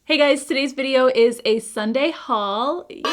Hey guys, today's video is a Sunday haul. Yay!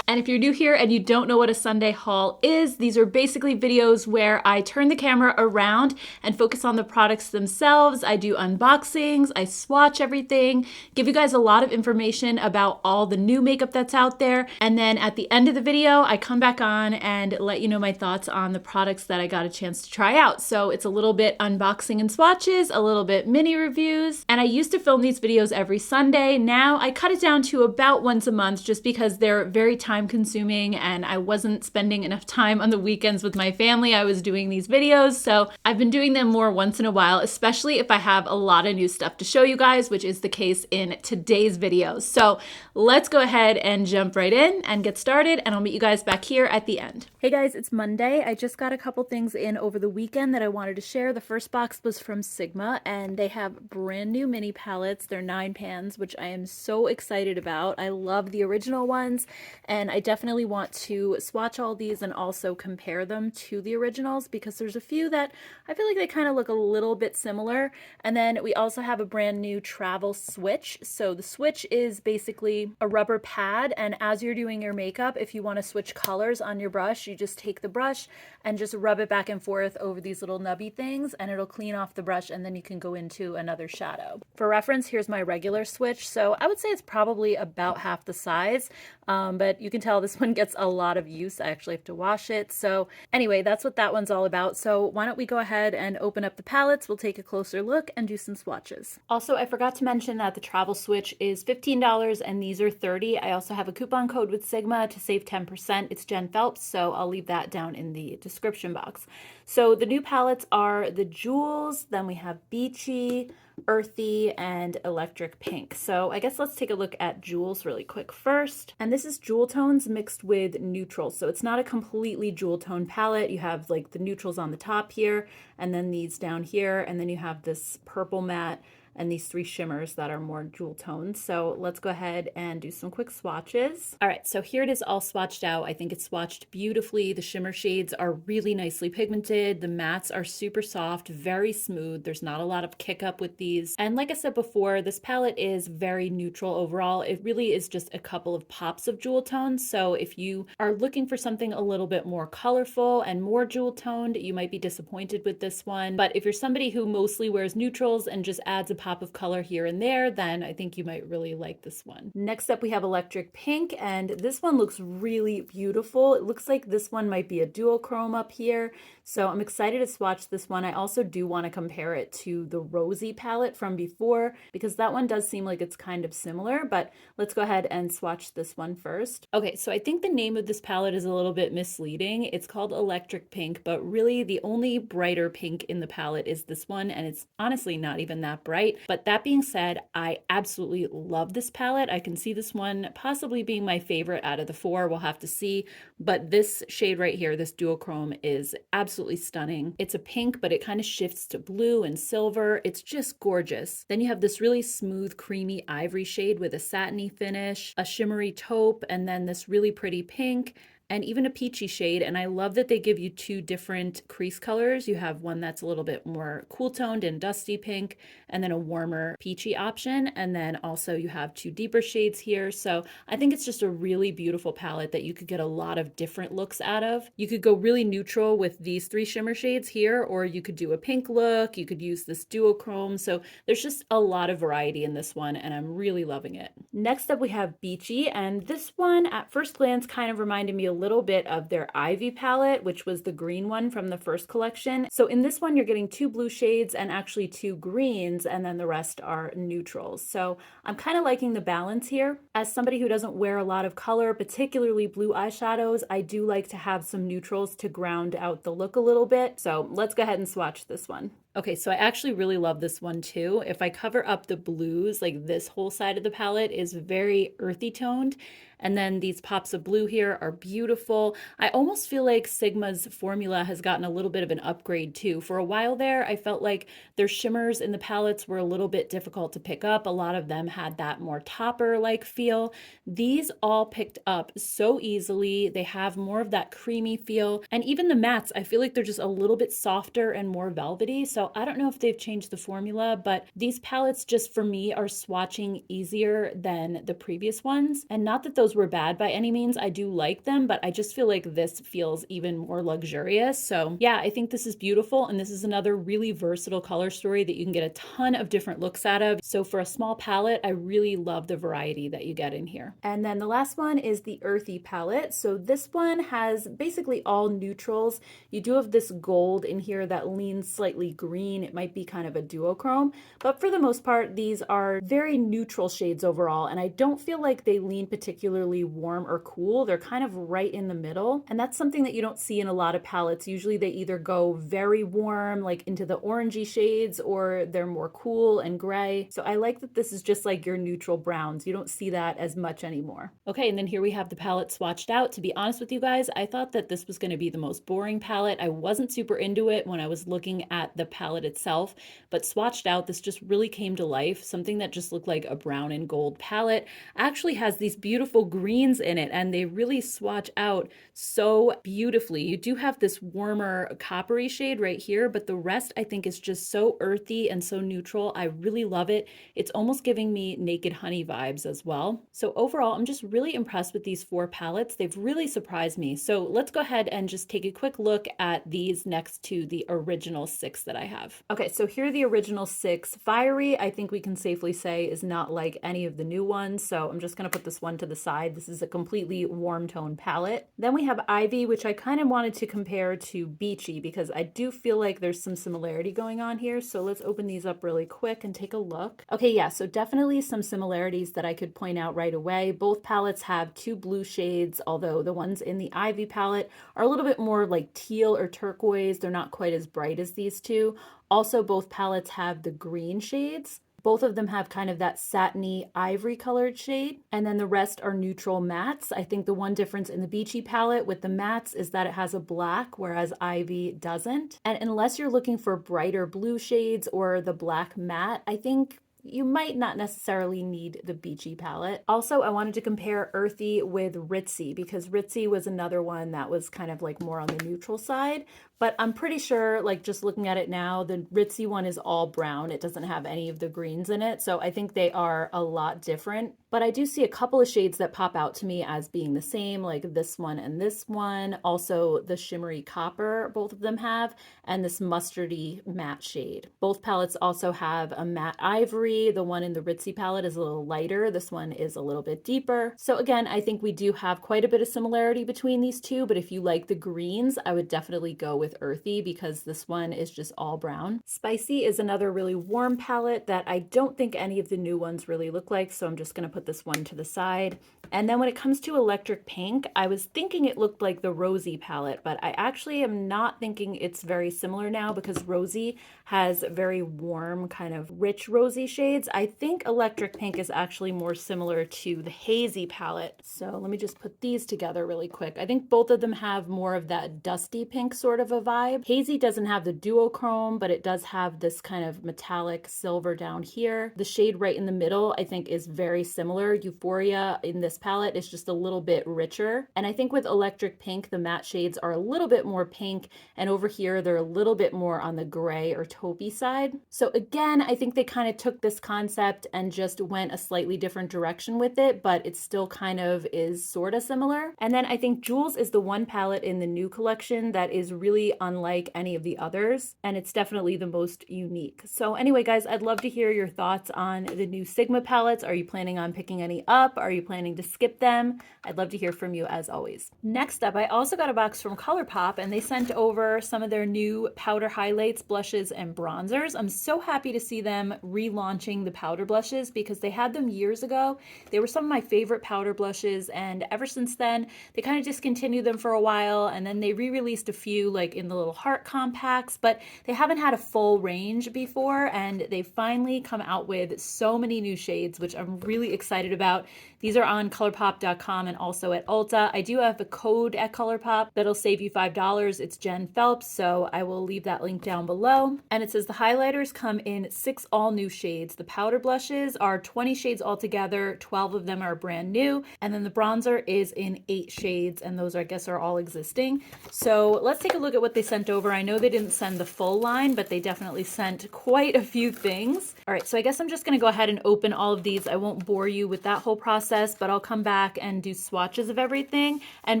And if you're new here and you don't know what a Sunday haul is, these are basically videos where I turn the camera around and focus on the products themselves. I do unboxings, I swatch everything, give you guys a lot of information about all the new makeup that's out there. And then at the end of the video, I come back on and let you know my thoughts on the products that I got a chance to try out. So it's a little bit unboxing and swatches, a little bit mini reviews. And I used to film these videos every Sunday. Now I cut it down to about once a month just because they're very time consuming and I wasn't spending enough time on the weekends with my family. I was doing these videos. So I've been doing them more once in a while, especially if I have a lot of new stuff to show you guys, which is the case in today's video. So let's go ahead and jump right in and get started, and I'll meet you guys back here at the end. Hey guys, it's Monday. I just got a couple things in over the weekend that I wanted to share. The first box was from Sigma and they have brand new mini palettes. They're 9 pans, which I am so excited about. I love the original ones and I definitely want to swatch all these and also compare them to the originals because there's a few that I feel like they kind of look a little bit similar. And then we also have a brand new travel switch. So the switch is basically a rubber pad, and as you're doing your makeup, if you want to switch colors on your brush, you just take the brush and just rub it back and forth over these little nubby things and it'll clean off the brush, and then you can go into another shadow. For reference, here's my regular switch. So I would say it's probably about half the size, but you can tell this one gets a lot of use. I actually have to wash it. So anyway, that's what that one's all about. So why don't we go ahead and open up the palettes, we'll take a closer look and do some swatches. Also, I forgot to mention that the travel switch is $15 and these are $30. I also have a coupon code with Sigma to save 10%. It's JENPHELPS, so I'll leave that down in the description box. So the new palettes are the Jewels, then we have Beachy, Earthy, and Electric Pink. So I guess let's take a look at Jewels really quick first. And this is jewel tones mixed with neutrals. So it's not a completely jewel tone palette. You have like the neutrals on the top here, and then these down here, and then you have this purple matte and these 3 shimmers that are more jewel tones. So let's go ahead and do some quick swatches. All right, so here it is all swatched out. I think it's swatched beautifully. The shimmer shades are really nicely pigmented. The mattes are super soft, very smooth. There's not a lot of kick up with these. And like I said before, this palette is very neutral overall. It really is just a couple of pops of jewel tones. So if you are looking for something a little bit more colorful and more jewel toned, you might be disappointed with this one. But if you're somebody who mostly wears neutrals and just adds a pop of color here and there, then I think you might really like this one. Next up, we have Electric Pink, and this one looks really beautiful. It looks like this one might be a duochrome up here, so I'm excited to swatch this one. I also do want to compare it to the Rosy palette from before because that one does seem like it's kind of similar, but let's go ahead and swatch this one first. Okay, so I think the name of this palette is a little bit misleading. It's called Electric Pink, but really the only brighter pink in the palette is this one, and it's honestly not even that bright. But that being said, I absolutely love this palette. I can see this one possibly being my favorite out of the 4. We'll have to see. But this shade right here, this duochrome, is absolutely stunning. It's a pink, but it kind of shifts to blue and silver. It's just gorgeous. Then you have this really smooth, creamy ivory shade with a satiny finish, a shimmery taupe, and then this really pretty pink, and even a peachy shade. And I love that they give you 2 different crease colors. You have one that's a little bit more cool toned and dusty pink, and then a warmer peachy option. And then also you have 2 deeper shades here. So I think it's just a really beautiful palette that you could get a lot of different looks out of. You could go really neutral with these 3 shimmer shades here, or you could do a pink look. You could use this duochrome. So there's just a lot of variety in this one, and I'm really loving it. Next up, we have Beachy, and this one at first glance kind of reminded me a little bit of their Ivy palette, which was the green one from the first collection. So in this one, you're getting 2 blue shades and actually 2 greens, and then the rest are neutrals. So I'm kind of liking the balance here. As somebody who doesn't wear a lot of color, particularly blue eyeshadows, I do like to have some neutrals to ground out the look a little bit. So let's go ahead and swatch this one. Okay, so I actually really love this one too. If I cover up the blues, like this whole side of the palette is very earthy toned, And then these pops of blue here are beautiful. I almost feel like Sigma's formula has gotten a little bit of an upgrade too. For a while there, I felt like their shimmers in the palettes were a little bit difficult to pick up. A lot of them had that more topper-like feel. These all picked up so easily. They have more of that creamy feel. And even the mattes, I feel like they're just a little bit softer and more velvety. So So I don't know if they've changed the formula, but these palettes just for me are swatching easier than the previous ones. And not that those were bad by any means. I do like them, but I just feel like this feels even more luxurious. So yeah, I think this is beautiful. And this is another really versatile color story that you can get a ton of different looks out of. So for a small palette, I really love the variety that you get in here. And then the last one is the Earthy palette. So this one has basically all neutrals. You do have this gold in here that leans slightly green. It might be kind of a duochrome, but for the most part, these are very neutral shades overall. And I don't feel like they lean particularly warm or cool. They're kind of right in the middle. And that's something that you don't see in a lot of palettes. Usually they either go very warm, like into the orangey shades, or they're more cool and gray. So I like that this is just like your neutral browns. You don't see that as much anymore. Okay, and then here we have the palette swatched out. To be honest with you guys, I thought that this was going to be the most boring palette. I wasn't super into it when I was looking at the palette itself, but swatched out, this just really came to life. Something that just looked like a brown and gold palette actually has these beautiful greens in it, and they really swatch out so beautifully. You do have this warmer coppery shade right here, but the rest I think is just so earthy and so neutral. I really love it. It's almost giving me Naked Honey vibes as well. So overall, I'm just really impressed with these 4 palettes. They've really surprised me. So let's go ahead and just take a quick look at these next to the original 6 that I have. Okay, so here are the original 6. Fiery, I think we can safely say, is not like any of the new ones. So I'm just gonna put this one to the side. This is a completely warm tone palette. Then we have Ivy, which I kind of wanted to compare to Beachy because I do feel like there's some similarity going on here. So let's open these up really quick and take a look. Okay, yeah, so definitely some similarities that I could point out right away. Both palettes have 2 blue shades, although the ones in the Ivy palette are a little bit more like teal or turquoise. They're not quite as bright as these two. Also, both palettes have the green shades. Both of them have kind of that satiny ivory colored shade, and then the rest are neutral mattes. I think the one difference in the Beachy palette with the mattes is that it has a black, whereas Ivy doesn't. And unless you're looking for brighter blue shades or the black matte, I think you might not necessarily need the Beachy palette. Also, I wanted to compare Earthy with Ritzy because Ritzy was another one that was kind of like more on the neutral side. But I'm pretty sure, like just looking at it now, the Ritzy one is all brown. It doesn't have any of the greens in it. So I think they are a lot different. But I do see a couple of shades that pop out to me as being the same, like this one and this one. Also the shimmery copper, both of them have, and this mustardy matte shade. Both palettes also have a matte ivory. The one in the Ritzy palette is a little lighter. This one is a little bit deeper. So again, I think we do have quite a bit of similarity between these two, but if you like the greens, I would definitely go with Earthy because this one is just all brown. Spicy is another really warm palette that I don't think any of the new ones really look like, so I'm just going to put this one to the side. And then when it comes to Electric Pink, I was thinking it looked like the Rosy palette, but I actually am not thinking it's very similar now because Rosy has very warm, kind of rich rosy shades. I think Electric Pink is actually more similar to the Hazy palette. So let me just put these together really quick. I think both of them have more of that dusty pink sort of a vibe. Hazy doesn't have the duochrome, but it does have this kind of metallic silver down here. The shade right in the middle, I think, is very similar. Euphoria in this palette is just a little bit richer. And I think with Electric Pink, the matte shades are a little bit more pink, and over here, they're a little bit more on the gray or taupey side. So again, I think they kind of took this concept and just went a slightly different direction with it, but it still kind of is sort of similar. And then I think Jules is the one palette in the new collection that is really unlike any of the others, and it's definitely the most unique. So anyway, guys, I'd love to hear your thoughts on the new Sigma palettes. Are you planning on picking any up? Are you planning to skip them? I'd love to hear from you as always. Next up, I also got a box from Colourpop, and they sent over some of their new powder highlights, blushes, and bronzers. I'm so happy to see them relaunching the powder blushes because they had them years ago. They were some of my favorite powder blushes, and ever since then, they kind of discontinued them for a while, and then they re-released a few like in the little heart compacts, but they haven't had a full range before, and they finally come out with so many new shades, which I'm really excited excited about. These are on colourpop.com and also at Ulta. I do have a code at Colourpop that'll save you $5. It's JENPHELPS, so I will leave that link down below. And it says the highlighters come in 6 all new shades. The powder blushes are 20 shades altogether, 12 of them are brand new, and then the bronzer is in 8 shades, and those I guess are all existing. So let's take a look at what they sent over. I know they didn't send the full line, but they definitely sent quite a few things. All right, so I guess I'm just gonna go ahead and open all of these. I won't bore you with that whole process, but I'll come back and do swatches of everything. And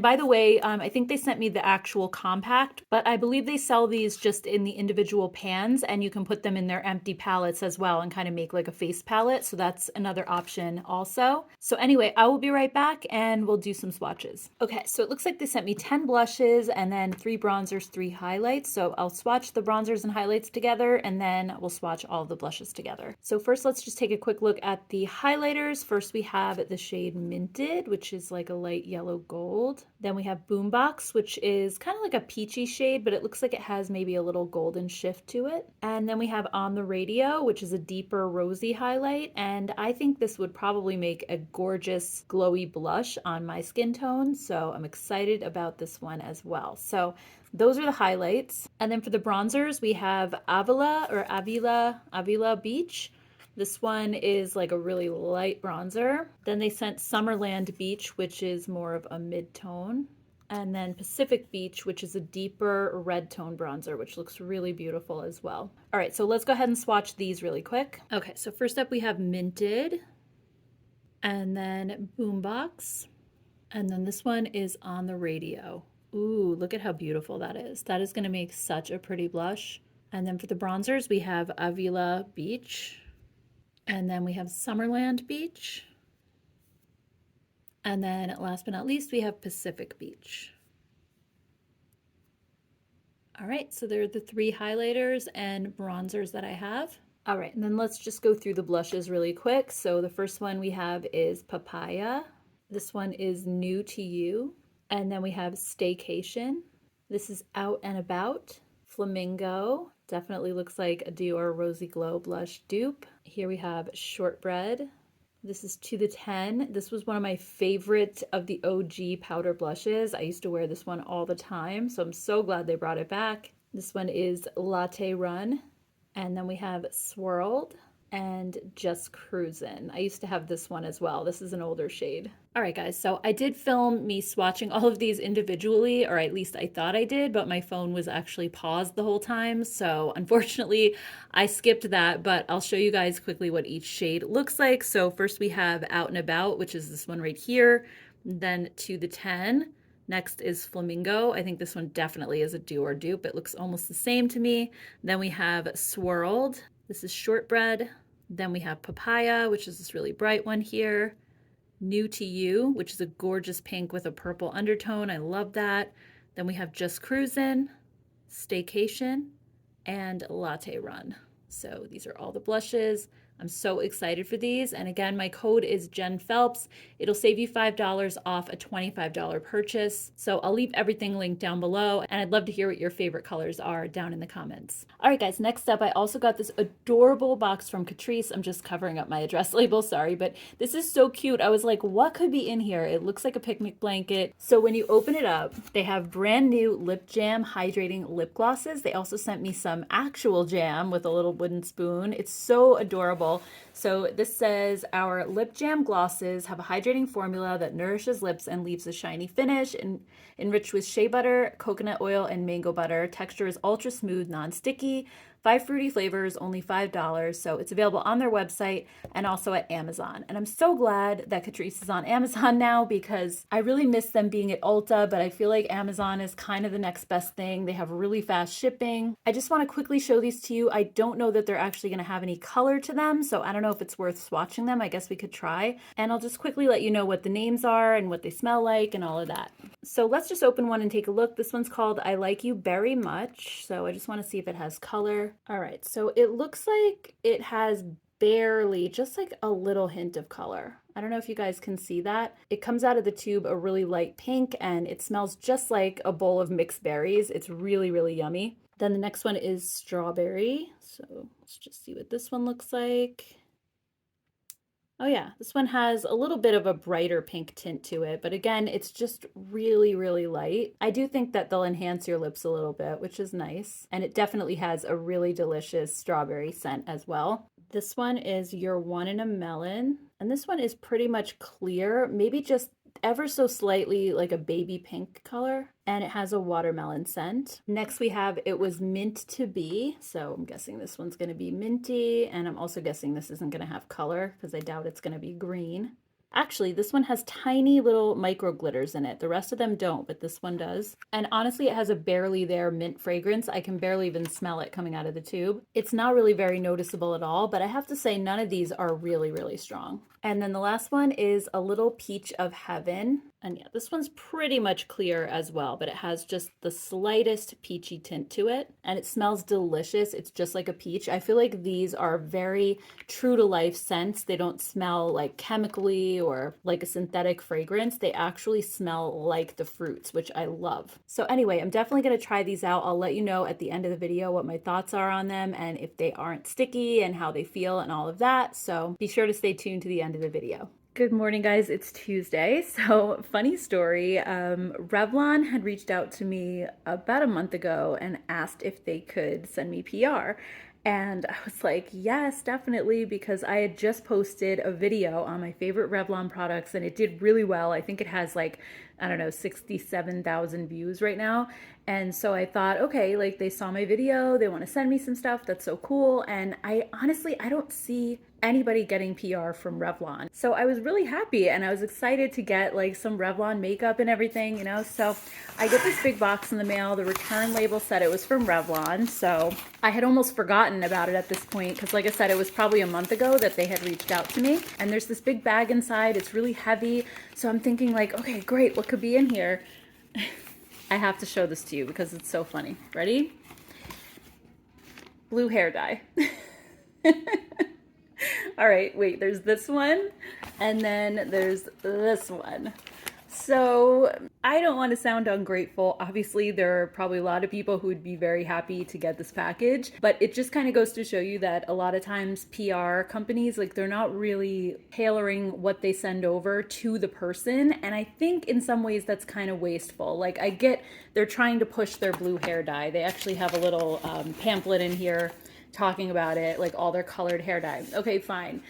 by the way, I think they sent me the actual compact, but I believe they sell these just in the individual pans, and you can put them in their empty palettes as well and kind of make like a face palette. So that's another option also. So anyway, I will be right back and we'll do some swatches. Okay, so it looks like they sent me 10 blushes and then 3 bronzers, 3 highlights. So I'll swatch the bronzers and highlights together, and then we'll swatch all of the blushes together. So first, let's just take a quick look at the highlighters. First, we have the shade Minted, which is like a light yellow gold. Then we have Boombox, which is kind of like a peachy shade, but it looks like it has maybe a little golden shift to it. And then we have On the Radio, which is a deeper rosy highlight. And I think this would probably make a gorgeous glowy blush on my skin tone. So I'm excited about this one as well. So those are the highlights. And then for the bronzers, we have Avila Beach. This one is like a really light bronzer. Then they sent Summerland Beach, which is more of a mid-tone. And then Pacific Beach, which is a deeper red tone bronzer, which looks really beautiful as well. All right, so let's go ahead and swatch these really quick. Okay, so first up we have Minted, and then Boombox, and then this one is On the Radio. Ooh, look at how beautiful that is. That is gonna make such a pretty blush. And then for the bronzers, we have Avila Beach, and then we have Summerland Beach. And then last but not least, we have Pacific Beach. All right, so there are the 3 highlighters and bronzers that I have. All right, and then let's just go through the blushes really quick. So the first one we have is Papaya. This one is New to You. And then we have Staycation. This is Out and About. Flamingo. Definitely looks like a Dior Rosy Glow blush dupe. Here we have Shortbread. This is To the 10. This was one of my favorite of the OG powder blushes. I used to wear this one all the time, so I'm so glad they brought it back. This one is Latte Run. And then we have Swirled and Just Cruisin'. I used to have this one as well. This is an older shade. All right, guys, so I did film me swatching all of these individually, or at least I thought I did, but my phone was actually paused the whole time. So unfortunately, I skipped that, but I'll show you guys quickly what each shade looks like. So first we have Out and About, which is this one right here. Then To the 10. Next is Flamingo. I think this one definitely is a Dior dupe. It looks almost the same to me. Then we have Swirled. This is Shortbread. Then we have Papaya, which is this really bright one here. New to You, which is a gorgeous pink with a purple undertone. I love that. Then we have Just Cruisin', Staycation, and Latte Run. So these are all the blushes. I'm so excited for these. And again, my code is JENPHELPS. It'll save you $5 off a $25 purchase. So I'll leave everything linked down below, and I'd love to hear what your favorite colors are down in the comments. All right, guys, next up, I also got this adorable box from Catrice. I'm just covering up my address label, sorry, but this is so cute. I was like, what could be in here? It looks like a picnic blanket. So when you open it up, they have brand new Lip Jam hydrating lip glosses. They also sent me some actual jam with a little wooden spoon. It's so adorable. So this says our Lip Jam glosses have a hydrating formula that nourishes lips and leaves a shiny finish, and enriched with shea butter, coconut oil, and mango butter. Texture is ultra smooth, non-sticky. 5 fruity flavors, only $5. So it's available on their website and also at Amazon. And I'm so glad that Catrice is on Amazon now, because I really miss them being at Ulta, but I feel like Amazon is kind of the next best thing. They have really fast shipping. I just want to quickly show these to you. I don't know that they're actually going to have any color to them, so I don't know if it's worth swatching them. I guess we could try. And I'll just quickly let you know what the names are and what they smell like and all of that. So let's just open one and take a look. This one's called I Like You Very Much. So I just want to see if it has color. All right, so it looks like it has barely, just like a little hint of color. I don't know if you guys can see that. It comes out of the tube a really light pink, and it smells just like a bowl of mixed berries. It's really, really yummy. Then the next one is Strawberry. So let's just see what this one looks like. Oh yeah, this one has a little bit of a brighter pink tint to it, but again, it's just really, really light. I do think that they'll enhance your lips a little bit, which is nice. And it definitely has a really delicious strawberry scent as well. This one is Your One in a Melon, and this one is pretty much clear, maybe just ever so slightly like a baby pink color, and it has a watermelon scent. Next we have It Was Mint to Be, so I'm guessing this one's going to be minty, and I'm also guessing this isn't going to have color because I doubt it's going to be green. Actually, this one has tiny little micro glitters in it. The rest of them don't, but this one does. And honestly, it has a barely there mint fragrance. I can barely even smell it coming out of the tube. It's not really very noticeable at all, but I have to say none of these are really, really strong. And then the last one is A Little Peach of Heaven. And yeah, this one's pretty much clear as well, but it has just the slightest peachy tint to it. And it smells delicious. It's just like a peach. I feel like these are very true to life scents. They don't smell like chemically or like a synthetic fragrance. They actually smell like the fruits, which I love. So anyway, I'm definitely going to try these out. I'll let you know at the end of the video what my thoughts are on them and if they aren't sticky and how they feel and all of that. So be sure to stay tuned to the end of the video. Good morning, guys. It's Tuesday. So funny story. Revlon had reached out to me about a month ago and asked if they could send me PR. And I was like, yes, definitely, because I had just posted a video on my favorite Revlon products and it did really well. I think it has like, I don't know, 67,000 views right now. And so I thought, okay, like they saw my video, they want to send me some stuff. That's so cool. And I honestly, I don't see anybody getting PR from Revlon. So I was really happy and I was excited to get like some Revlon makeup and everything, you know? So I get this big box in the mail. The return label said it was from Revlon. So I had almost forgotten about it at this point because like I said, it was probably a month ago that they had reached out to me. And there's this big bag inside. It's really heavy. So I'm thinking like, okay, great. What could be in here? I have to show this to you because it's so funny. Ready? Blue hair dye. All right, wait, there's this one, and then there's this one. So I don't want to sound ungrateful. Obviously, there are probably a lot of people who would be very happy to get this package, but it just kind of goes to show you that a lot of times PR companies, like they're not really tailoring what they send over to the person. And I think in some ways that's kind of wasteful. Like I get they're trying to push their blue hair dye. They actually have a little pamphlet in here talking about it, like all their colored hair dye. Okay, fine.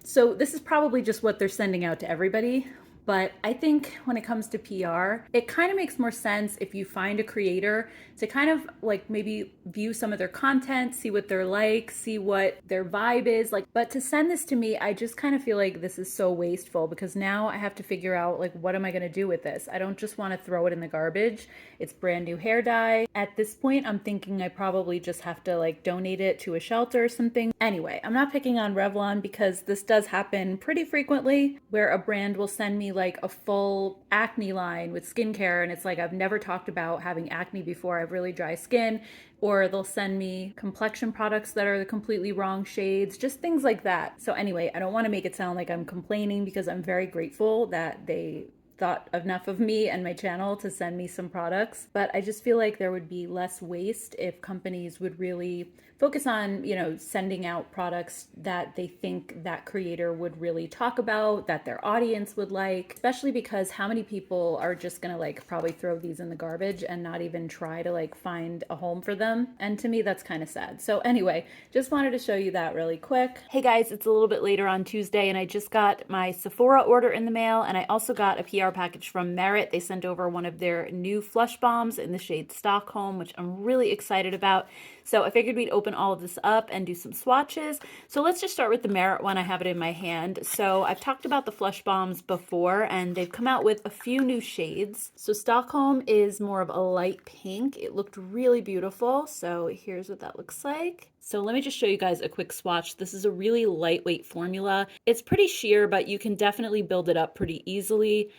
So this is probably just what they're sending out to everybody. But I think when it comes to PR, it kind of makes more sense if you find a creator to kind of like maybe view some of their content, see what they're like, see what their vibe is like. But to send this to me, I just kind of feel like this is so wasteful because now I have to figure out like, what am I going to do with this? I don't just want to throw it in the garbage. It's brand new hair dye. At this point, I'm thinking I probably just have to like donate it to a shelter or something. Anyway, I'm not picking on Revlon because this does happen pretty frequently where a brand will send me like a full acne line with skincare and it's like I've never talked about having acne before. I have really dry skin, or they'll send me complexion products that are the completely wrong shades, just things like that. So anyway, I don't want to make it sound like I'm complaining because I'm very grateful that they thought enough of me and my channel to send me some products, but I just feel like there would be less waste if companies would really focus on, you know, sending out products that they think that creator would really talk about, that their audience would like, especially because how many people are just gonna like probably throw these in the garbage and not even try to like find a home for them. And to me, that's kind of sad. So anyway, just wanted to show you that really quick. Hey guys, it's a little bit later on Tuesday and I just got my Sephora order in the mail and I also got a PR package from Merit. They sent over one of their new Flush Bombs in the shade Stockholm, which I'm really excited about. So I figured we'd open all of this up and do some swatches. So let's just start with the Merit one. I have it in my hand. So I've talked about the Flush Bombs before and they've come out with a few new shades. So Stockholm is more of a light pink. It looked really beautiful. So here's what that looks like. So let me just show you guys a quick swatch. This is a really lightweight formula. It's pretty sheer, but you can definitely build it up pretty easily.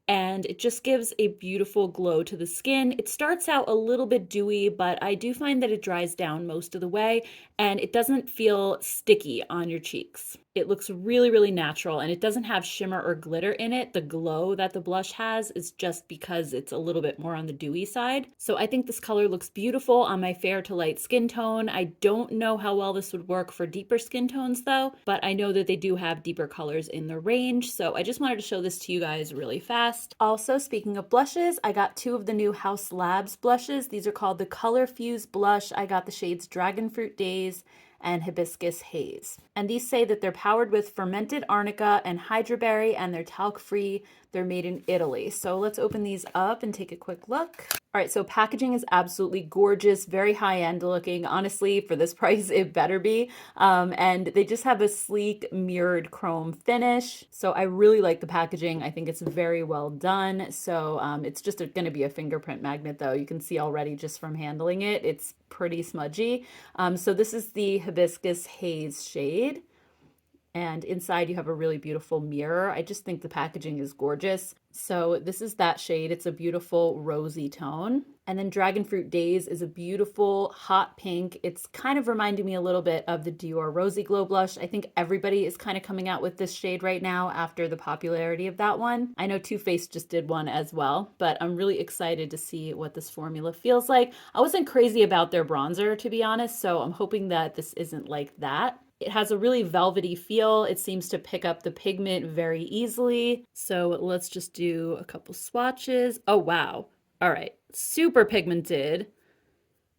And it just gives a beautiful glow to the skin. It starts out a little bit dewy, but I do find that it dries down most of the way. and it doesn't feel sticky on your cheeks. It looks really, really natural, and it doesn't have shimmer or glitter in it. The glow that the blush has is just because it's a little bit more on the dewy side. So I think this color looks beautiful on my fair to light skin tone. I don't know how well this would work for deeper skin tones though, but I know that they do have deeper colors in the range. So I just wanted to show this to you guys really fast. Also, speaking of blushes, I got 2 of the new Haus Labs blushes. These are called the Color Fuse Blush. I got the shades Dragon Fruit Days and Hibiscus Haze. And these say that they're powered with fermented arnica and hydraberry, and they're talc free. They're made in Italy. So let's open these up and take a quick look. All right, so packaging is absolutely gorgeous, very high-end looking. Honestly, for this price, it better be. And they just have a sleek mirrored chrome finish. So I really like the packaging. I think it's very well done. So it's just going to be a fingerprint magnet though. You can see already just from handling it, it's pretty smudgy. So this is the Hibiscus Haze shade. And inside you have a really beautiful mirror. I just think the packaging is gorgeous. So this is that shade. It's a beautiful rosy tone. And then Dragon Fruit Days is a beautiful hot pink. It's kind of reminding me a little bit of the Dior Rosy Glow blush. I think everybody is kind of coming out with this shade right now after the popularity of that one. I know Too Faced just did one as well, but I'm really excited to see what this formula feels like. I wasn't crazy about their bronzer, to be honest, so I'm hoping that this isn't like that. It has a really velvety feel. It seems to pick up the pigment very easily. So let's just do a couple swatches. Oh, wow. All right. Super pigmented.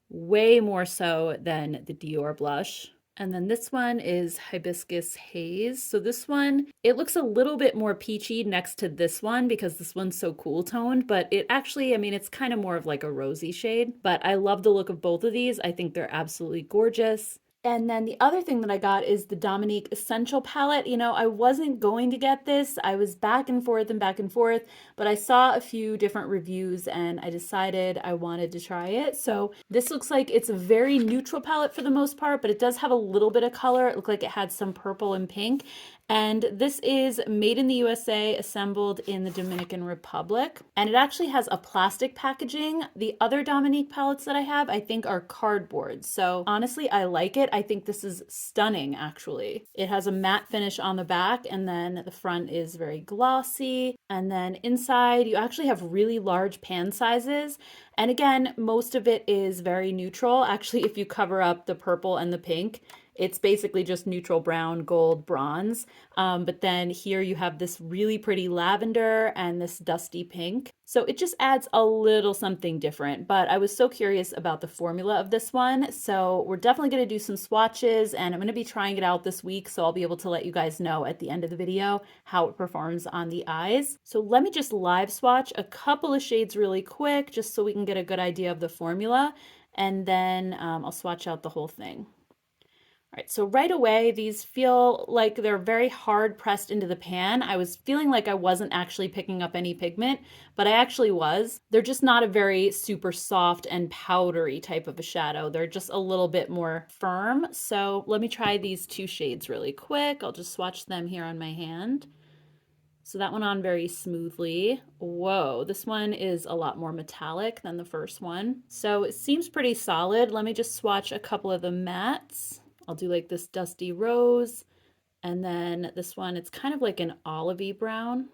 Way more so than the Dior blush. And then this one is Hibiscus Haze. So this one, it looks a little bit more peachy next to this one because this one's so cool toned, but it actually, I mean, it's kind of more of like a rosy shade, but I love the look of both of these. I think they're absolutely gorgeous. And then the other thing that I got is the Dominique Essential Palette. You know, I wasn't going to get this. I was back and forth, but I saw a few different reviews and I decided I wanted to try it. So this looks like it's a very neutral palette for the most part, but it does have a little bit of color. It looked like it had some purple and pink. And this is made in the USA, assembled in the Dominican Republic. And it actually has a plastic packaging. The other Dominique palettes that I have, I think are cardboard. So honestly, I like it. I think this is stunning, actually. It has a matte finish on the back, and then the front is very glossy. And then inside, you actually have really large pan sizes. And again, most of it is very neutral. Actually, if you cover up the purple and the pink, it's basically just neutral brown, gold, bronze. But then here you have this really pretty lavender and this dusty pink. So it just adds a little something different. But I was so curious about the formula of this one. So we're definitely going to do some swatches, and I'm going to be trying it out this week. So I'll be able to let you guys know at the end of the video how it performs on the eyes. So let me just live swatch a couple of shades really quick, just so we can get a good idea of the formula. And then I'll swatch out the whole thing. All right, so right away, these feel like they're very hard pressed into the pan. I was feeling like I wasn't actually picking up any pigment, but I actually was. They're just not a very super soft and powdery type of a shadow. They're just a little bit more firm. So let me try these 2 shades really quick. I'll just swatch them here on my hand. So that went on very smoothly. Whoa, this one is a lot more metallic than the first one. So it seems pretty solid. Let me just swatch a couple of the mattes. I'll do like this dusty rose, and then this one, it's kind of like an olivey brown.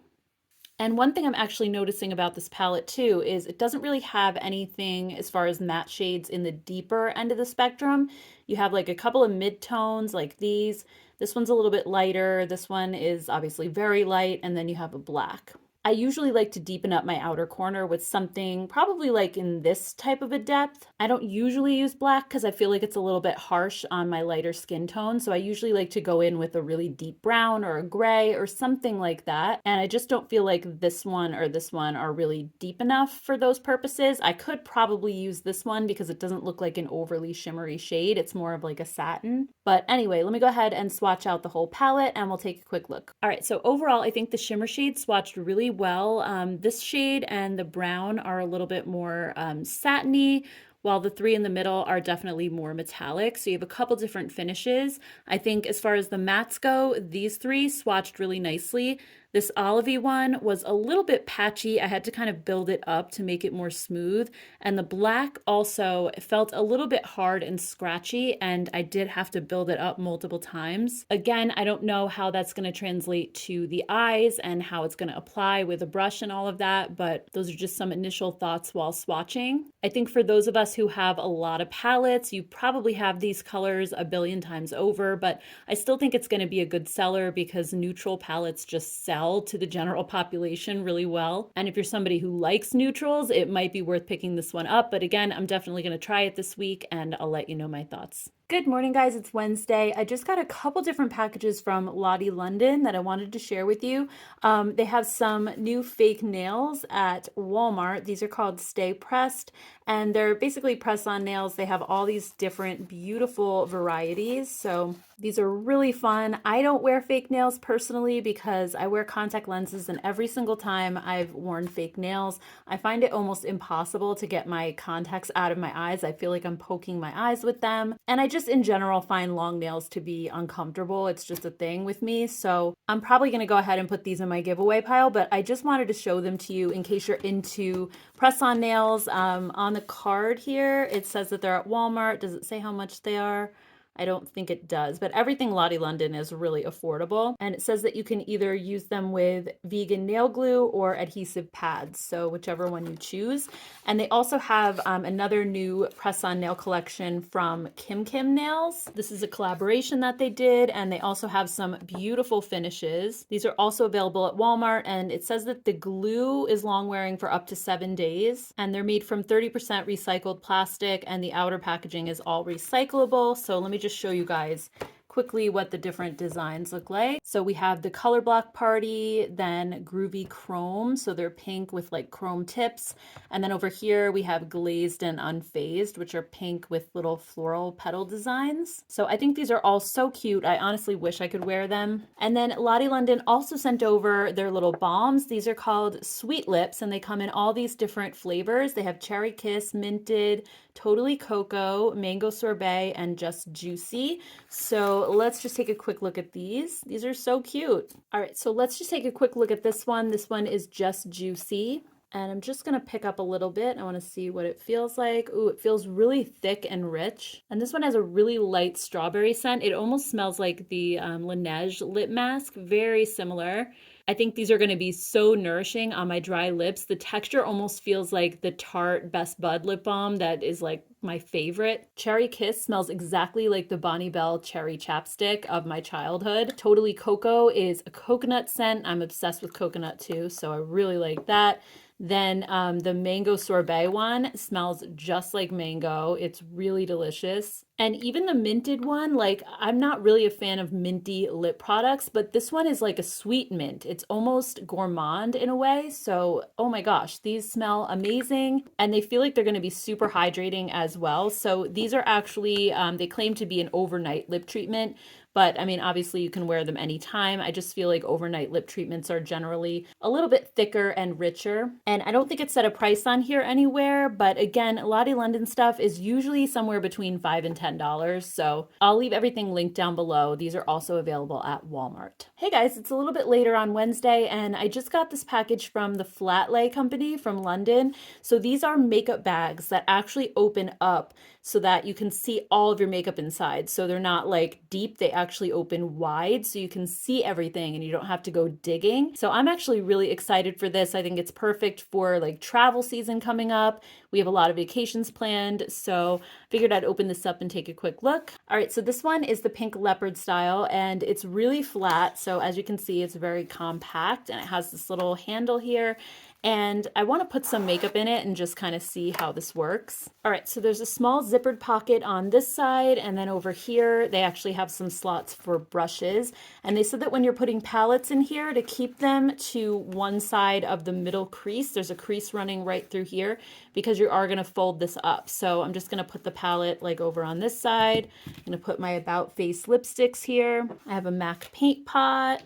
And one thing I'm actually noticing about this palette too is it doesn't really have anything as far as matte shades in the deeper end of the spectrum. You have like a couple of mid-tones like these. This one's a little bit lighter. This one is obviously very light, and then you have a black. I usually like to deepen up my outer corner with something probably like in this type of a depth. I don't usually use black because I feel like it's a little bit harsh on my lighter skin tone. So I usually like to go in with a really deep brown or a gray or something like that. And I just don't feel like this one or this one are really deep enough for those purposes. I could probably use this one because it doesn't look like an overly shimmery shade. It's more of like a satin. But anyway, let me go ahead and swatch out the whole palette and we'll take a quick look. All right, so overall, I think the shimmer shades swatched really well. This shade and the brown are a little bit more satiny, while the 3 in the middle are definitely more metallic. So you have a couple different finishes. I think as far as the mattes go, these 3 swatched really nicely. This olivey one was a little bit patchy. I had to kind of build it up to make it more smooth. And the black also felt a little bit hard and scratchy, and I did have to build it up multiple times. Again, I don't know how that's going to translate to the eyes and how it's going to apply with a brush and all of that, but those are just some initial thoughts while swatching. I think for those of us who have a lot of palettes, you probably have these colors a billion times over, but I still think it's going to be a good seller because neutral palettes just sell to the general population really well. And if you're somebody who likes neutrals, it might be worth picking this one up. But again, I'm definitely going to try it this week and I'll let you know my thoughts. Good morning, guys. It's Wednesday. I just got a couple different packages from Lottie London that I wanted to share with you. They have some new fake nails at Walmart. These are called Stay Pressed, and they're basically press-on nails. They have all these different beautiful varieties. So these are really fun. I don't wear fake nails personally because I wear contact lenses, and every single time I've worn fake nails, I find it almost impossible to get my contacts out of my eyes. I feel like I'm poking my eyes with them. And I just in general find long nails to be uncomfortable. It's just a thing with me. So I'm probably going to go ahead and put these in my giveaway pile, but I just wanted to show them to you in case you're into press-on nails. On the card here, it says that they're at Walmart. Does it say how much they are? I don't think it does, but everything Lottie London is really affordable. And it says that you can either use them with vegan nail glue or adhesive pads, so whichever one you choose. And they also have another new press-on nail collection from Kim Kim Nails. This is a collaboration that they did, and they also have some beautiful finishes. These are also available at Walmart, and it says that the glue is long-wearing for up to 7 days, and they're made from 30% recycled plastic, and the outer packaging is all recyclable. So let me just show you guys quickly what the different designs look like. So we have the Color Block Party, then Groovy Chrome, so they're pink with like chrome tips. And then over here we have Glazed and Unfazed, which are pink with little floral petal designs. So I think these are all so cute. I honestly wish I could wear them. And then Lottie London also sent over their little balms. These are called Sweet Lips, and they come in all these different flavors. They have Cherry Kiss, Minted, Totally Cocoa, Mango Sorbet, and Just Juicy. So let's just take a quick look at these. These are so cute. All right, so let's just take a quick look at this one. This one is Just Juicy. And I'm just gonna pick up a little bit. I wanna see what it feels like. Ooh, it feels really thick and rich. And this one has a really light strawberry scent. It almost smells like the Laneige lip mask, very similar. I think these are going to be so nourishing on my dry lips. The texture almost feels like the Tarte Best Bud lip balm that is like my favorite. Cherry Kiss smells exactly like the Bonnie Bell cherry chapstick of my childhood. Totally Cocoa is a coconut scent. I'm obsessed with coconut too, so I really like that. Then the Mango Sorbet one smells just like mango. It's really delicious. And even the minted one, like I'm not really a fan of minty lip products, but this one is like a sweet mint. It's almost gourmand in a way. So, oh my gosh, these smell amazing. And they feel like they're going to be super hydrating as well. So these are actually, they claim to be an overnight lip treatment. But I mean, obviously you can wear them anytime. I just feel like overnight lip treatments are generally a little bit thicker and richer. And I don't think it set a price on here anywhere, but again, Lottie London stuff is usually somewhere between $5 and $10. So I'll leave everything linked down below. These are also available at Walmart. Hey guys, it's a little bit later on Wednesday, and I just got this package from the Flat Lay company from London. So these are makeup bags that actually open up so that you can see all of your makeup inside. So they're not like deep, they actually open wide so you can see everything and you don't have to go digging. So I'm actually really excited for this. I think it's perfect for like travel season coming up. We have a lot of vacations planned, so figured I'd open this up and take a quick look. All right, so this one is the pink leopard style, and it's really flat. So as you can see, it's very compact, and it has this little handle here. And I want to put some makeup in it and just kind of see how this works. All right, so there's a small zippered pocket on this side, and then over here, they actually have some slots for brushes. And they said that when you're putting palettes in here, to keep them to one side of the middle crease, there's a crease running right through here because you are gonna fold this up. So I'm just gonna put the palette like over on this side. I'm gonna put my About Face lipsticks here. I have a MAC paint pot,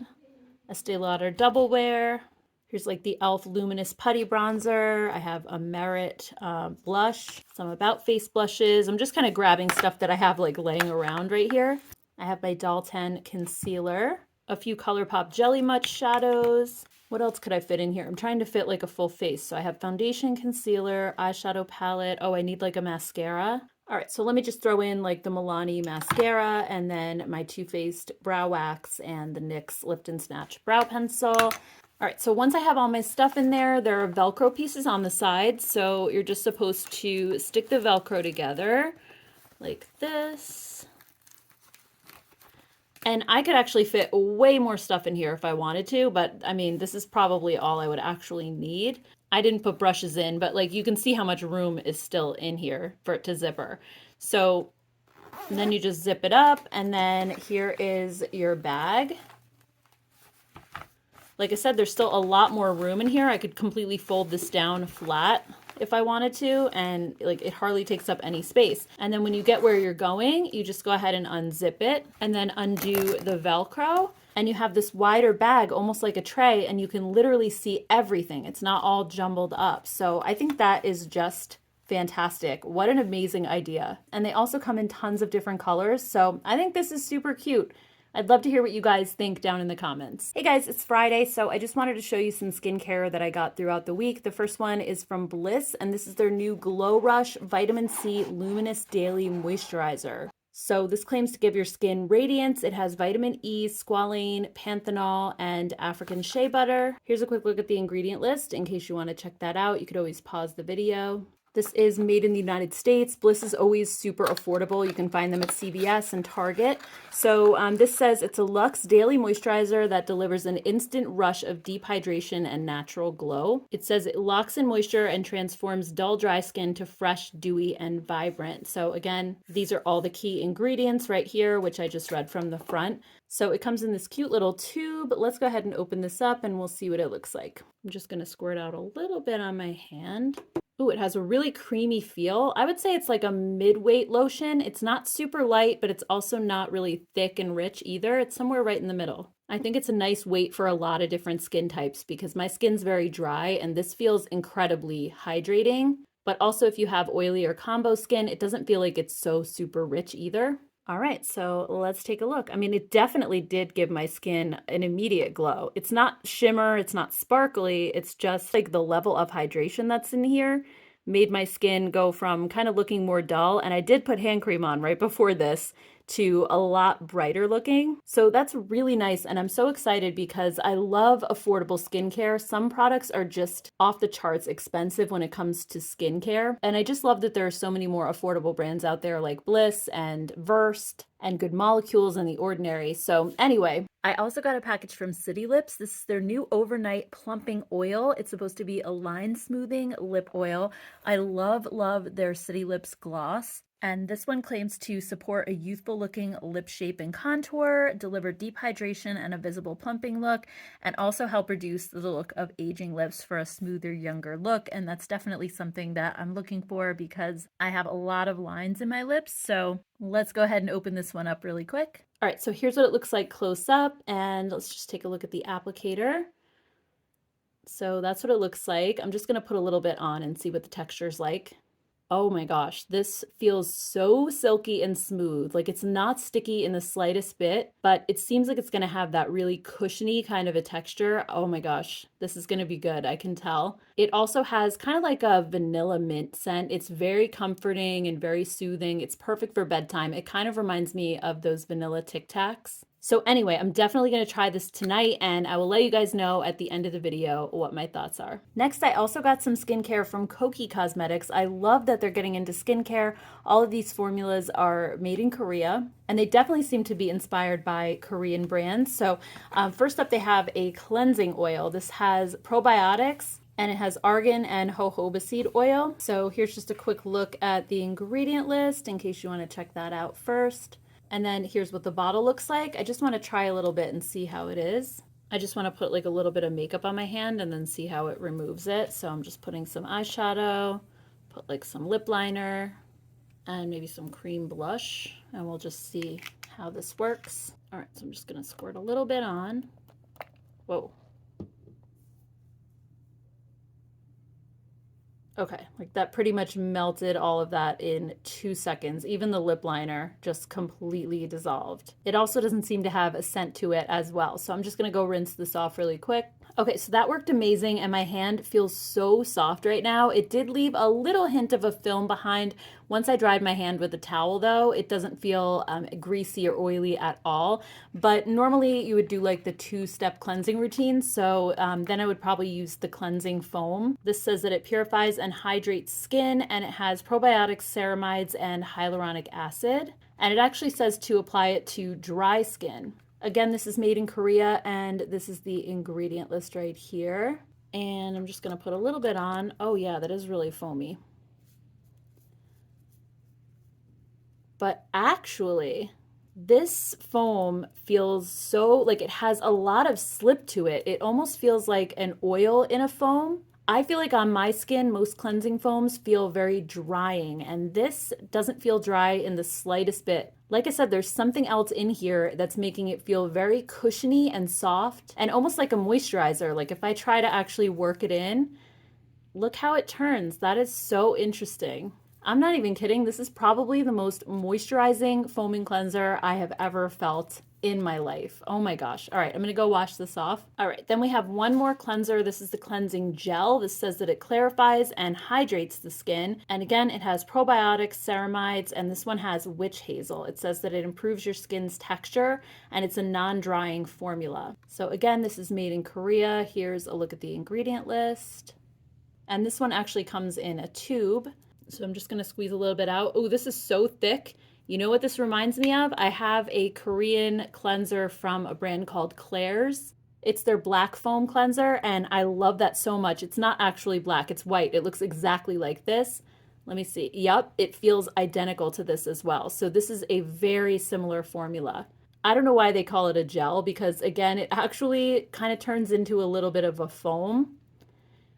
Estee Lauder Double Wear. Here's like the e.l.f. Luminous Putty Bronzer. I have a Merit blush, some About Face blushes. I'm just kind of grabbing stuff that I have like laying around right here. I have my Doll 10 concealer. a few Colourpop Jelly Much shadows. What else could I fit in here? I'm trying to fit like a full face. So I have foundation, concealer, eyeshadow palette. Oh, I need like a mascara. All right, so let me just throw in like the Milani mascara and then my Too Faced brow wax and the NYX Lift and Snatch brow pencil. All right, so once I have all my stuff in there, there are Velcro pieces on the side. So you're just supposed to stick the Velcro together like this. And I could actually fit way more stuff in here if I wanted to, but I mean, this is probably all I would actually need. I didn't put brushes in, but like you can see how much room is still in here for it to zipper. So then you just zip it up, and then here is your bag. Like I said, there's still a lot more room in here. I could completely fold this down flat if I wanted to, and like it hardly takes up any space. And then when you get where you're going, you just go ahead and unzip it and then undo the Velcro, and you have this wider bag, almost like a tray, and you can literally see everything. It's not all jumbled up. So I think that is just fantastic. What an amazing idea. And they also come in tons of different colors. So I think this is super cute. I'd love to hear what you guys think down in the comments. Hey guys, it's Friday, so I just wanted to show you some skincare that I got throughout the week. The first one is from Bliss, and this is their new Glow Rush Vitamin C Luminous Daily Moisturizer. So this claims to give your skin radiance. It has vitamin E, squalane, panthenol, and African shea butter. Here's a quick look at the ingredient list in case you want to check that out. You could always pause the video. This is made in the United States. Bliss is always super affordable. You can find them at CVS and Target. So this says it's a luxe daily moisturizer that delivers an instant rush of deep hydration and natural glow. It says it locks in moisture and transforms dull, dry skin to fresh, dewy, and vibrant. So again, these are all the key ingredients right here, which I just read from the front. So it comes in this cute little tube. Let's go ahead and open this up and we'll see what it looks like. I'm just going to squirt out a little bit on my hand. Ooh, it has a really creamy feel. I would say it's like a mid-weight lotion. It's not super light, but it's also not really thick and rich either. It's somewhere right in the middle. I think it's a nice weight for a lot of different skin types because my skin's very dry and this feels incredibly hydrating. But also if you have oily or combo skin, it doesn't feel like it's so super rich either. All right, so let's take a look. I mean, it definitely did give my skin an immediate glow. It's not shimmer, it's not sparkly, it's just like the level of hydration that's in here made my skin go from kind of looking more dull. And I did put hand cream on right before this to a lot brighter looking. So that's really nice. And I'm so excited because I love affordable skincare. Some products are just off the charts expensive when it comes to skincare. And I just love that there are so many more affordable brands out there like Bliss and Versed and Good Molecules and The Ordinary. So anyway, I also got a package from City Lips. This is their new overnight plumping oil. It's supposed to be a line smoothing lip oil. I love their City Lips gloss. And this one claims to support a youthful looking lip shape and contour, deliver deep hydration and a visible plumping look, and also help reduce the look of aging lips for a smoother, younger look. And that's definitely something that I'm looking for because I have a lot of lines in my lips. So let's go ahead and open this one up really quick. All right, so here's what it looks like close up, and let's just take a look at the applicator. So that's what it looks like. I'm just gonna put a little bit on and see what the texture's like. Oh my gosh, this feels so silky and smooth. Like it's not sticky in the slightest bit, but it seems like it's gonna have that really cushiony kind of a texture. Oh my gosh, this is gonna be good, I can tell. It also has kind of like a vanilla mint scent. It's very comforting and very soothing. It's perfect for bedtime. It kind of reminds me of those vanilla Tic Tacs. So anyway, I'm definitely going to try this tonight and I will let you guys know at the end of the video what my thoughts are. Next, I also got some skincare from Kokie Cosmetics. I love that they're getting into skincare. All of these formulas are made in Korea and they definitely seem to be inspired by Korean brands. So first up, they have a cleansing oil. This has probiotics and it has argan and jojoba seed oil. So here's just a quick look at the ingredient list in case you want to check that out first. And then here's what the bottle looks like. I just want to try a little bit and see how it is. I just want to put like a little bit of makeup on my hand and then see how it removes it. So I'm just putting some eyeshadow, put like some lip liner and maybe some cream blush. And we'll just see how this works. All right, so I'm just going to squirt a little bit on. Whoa. Okay, like that pretty much melted all of that in 2 seconds. Even the lip liner just completely dissolved. It also doesn't seem to have a scent to it as well. So I'm just gonna go rinse this off really quick. Okay, so that worked amazing and my hand feels so soft right now. It did leave a little hint of a film behind. Once I dried my hand with a towel though, it doesn't feel greasy or oily at all. But normally you would do like the 2-step cleansing routine. So then I would probably use the cleansing foam. This says that it purifies and hydrates skin and it has probiotics, ceramides, and hyaluronic acid. And it actually says to apply it to dry skin. Again, this is made in Korea and this is the ingredient list right here. And I'm just gonna put a little bit on. Oh yeah, that is really foamy. But actually, this foam feels so, like it has a lot of slip to it. It almost feels like an oil in a foam. I feel like on my skin, most cleansing foams feel very drying, and this doesn't feel dry in the slightest bit. Like I said, there's something else in here that's making it feel very cushiony and soft and almost like a moisturizer. Like if I try to actually work it in, look how it turns. That is so interesting. I'm not even kidding. This is probably the most moisturizing foaming cleanser I have ever felt in my life. Oh my gosh. All right, I'm gonna go wash this off. All right, then we have one more cleanser. This is the cleansing gel. This says that it clarifies and hydrates the skin. And again, it has probiotics, ceramides, and this one has witch hazel. It says that it improves your skin's texture and it's a non-drying formula. So again, this is made in Korea. Here's a look at the ingredient list. And this one actually comes in a tube. So I'm just gonna squeeze a little bit out. Oh, this is so thick. You know what this reminds me of? I have a Korean cleanser from a brand called Claire's. It's their black foam cleanser, and I love that so much. It's not actually black, it's white. It looks exactly like this. Let me see. Yep, it feels identical to this as well. So this is a very similar formula. I don't know why they call it a gel because, again, it actually kind of turns into a little bit of a foam.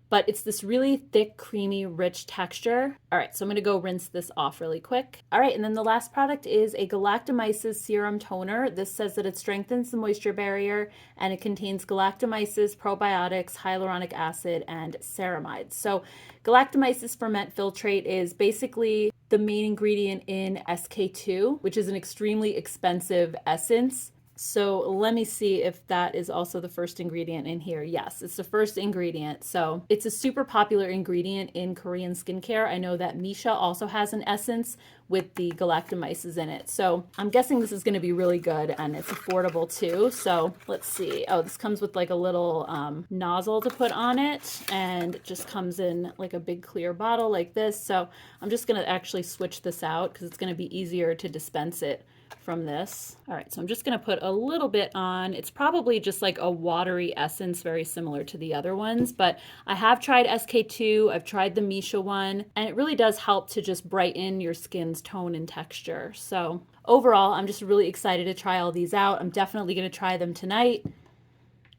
But it's this really thick, creamy, rich texture. All right, so I'm gonna go rinse this off really quick. All right, and then the last product is a galactomyces serum toner. This says that it strengthens the moisture barrier and it contains galactomyces, probiotics, hyaluronic acid, and ceramides. So galactomyces ferment filtrate is basically the main ingredient in SK2, which is an extremely expensive essence. So let me see if that is also the first ingredient in here. Yes, it's the first ingredient. So it's a super popular ingredient in Korean skincare. I know that Misha also has an essence with the galactomyces in it. So I'm guessing this is going to be really good and it's affordable too. So let's see. Oh, this comes with like a little nozzle to put on it and it just comes in like a big clear bottle like this. So I'm just going to actually switch this out because it's going to be easier to dispense it from this. All right, so I'm just gonna put a little bit on. It's probably just like a watery essence, very similar to the other ones, but I have tried SK2, I've tried the Misha one, and it really does help to just brighten your skin's tone and texture. So overall, I'm just really excited to try all these out. I'm definitely gonna try them tonight.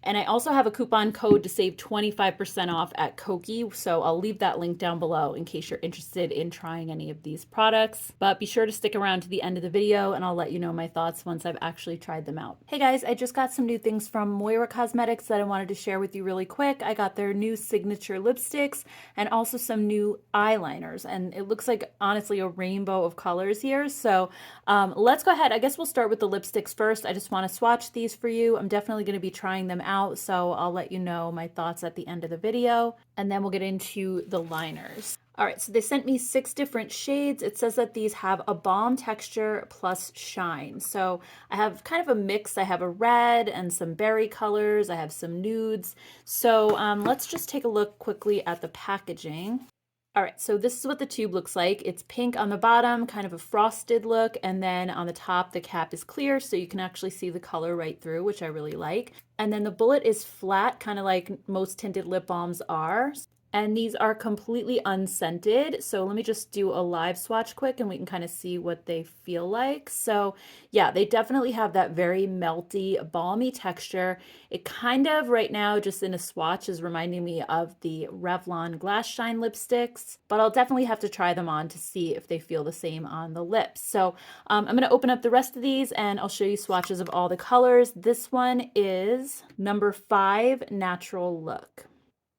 And I also have a coupon code to save 25% off at Kokie, so I'll leave that link down below in case you're interested in trying any of these products. But be sure to stick around to the end of the video and I'll let you know my thoughts once I've actually tried them out. Hey guys, I just got some new things from Moira Cosmetics that I wanted to share with you really quick. I got their new signature lipsticks and also some new eyeliners. And it looks like, honestly, a rainbow of colors here. So let's go ahead. I guess we'll start with the lipsticks first. I just want to swatch these for you. I'm definitely going to be trying them out, so I'll let you know my thoughts at the end of the video, and then we'll get into the liners. All right, so they sent me 6 different shades. It says that these have a balm texture plus shine. So I have kind of a mix. I have a red and some berry colors. I have some nudes. So let's just take a look quickly at the packaging. All right, so this is what the tube looks like. It's pink on the bottom, kind of a frosted look, and then on the top, the cap is clear, so you can actually see the color right through, which I really like. And then the bullet is flat, kind of like most tinted lip balms are. And these are completely unscented. So let me just do a live swatch quick and we can kind of see what they feel like. So yeah, they definitely have that very melty, balmy texture. It kind of right now, just in a swatch, is reminding me of the Revlon Glass Shine lipsticks, but I'll definitely have to try them on to see if they feel the same on the lips. So I'm gonna open up the rest of these and I'll show you swatches of all the colors. This one is number 5, Natural Look.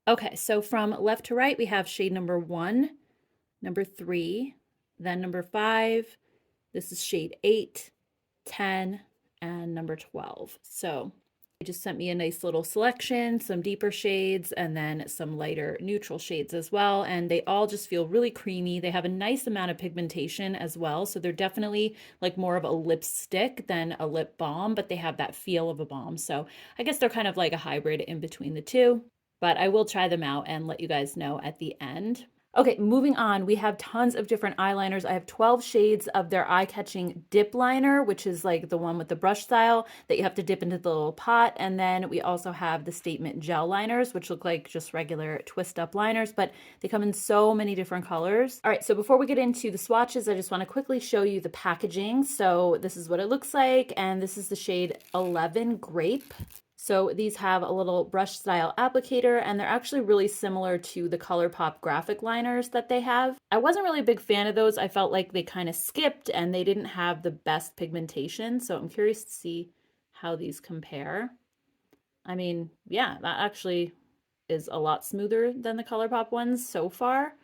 Okay, so from left to right, we have shade number 1, number 3, then number 5. This is shade 8, 10, and number 12. So they just sent me a nice little selection, some deeper shades, and then some lighter neutral shades as well. And they all just feel really creamy. They have a nice amount of pigmentation as well. So they're definitely like more of a lipstick than a lip balm, but they have that feel of a balm. So I guess they're kind of like a hybrid in between the two. But I will try them out and let you guys know at the end. Okay, moving on, we have tons of different eyeliners. I have 12 shades of their eye-catching dip liner, which is like the one with the brush style that you have to dip into the little pot. And then we also have the Statement gel liners, which look like just regular twist-up liners, but they come in so many different colors. All right, so before we get into the swatches, I just want to quickly show you the packaging. So this is what it looks like, and this is the shade 11 Grape. So these have a little brush style applicator, and they're actually really similar to the Colourpop graphic liners that they have. I wasn't really a big fan of those. I felt like they kind of skipped and they didn't have the best pigmentation. So I'm curious to see how these compare. I mean, yeah, that actually is a lot smoother than the Colourpop ones so far.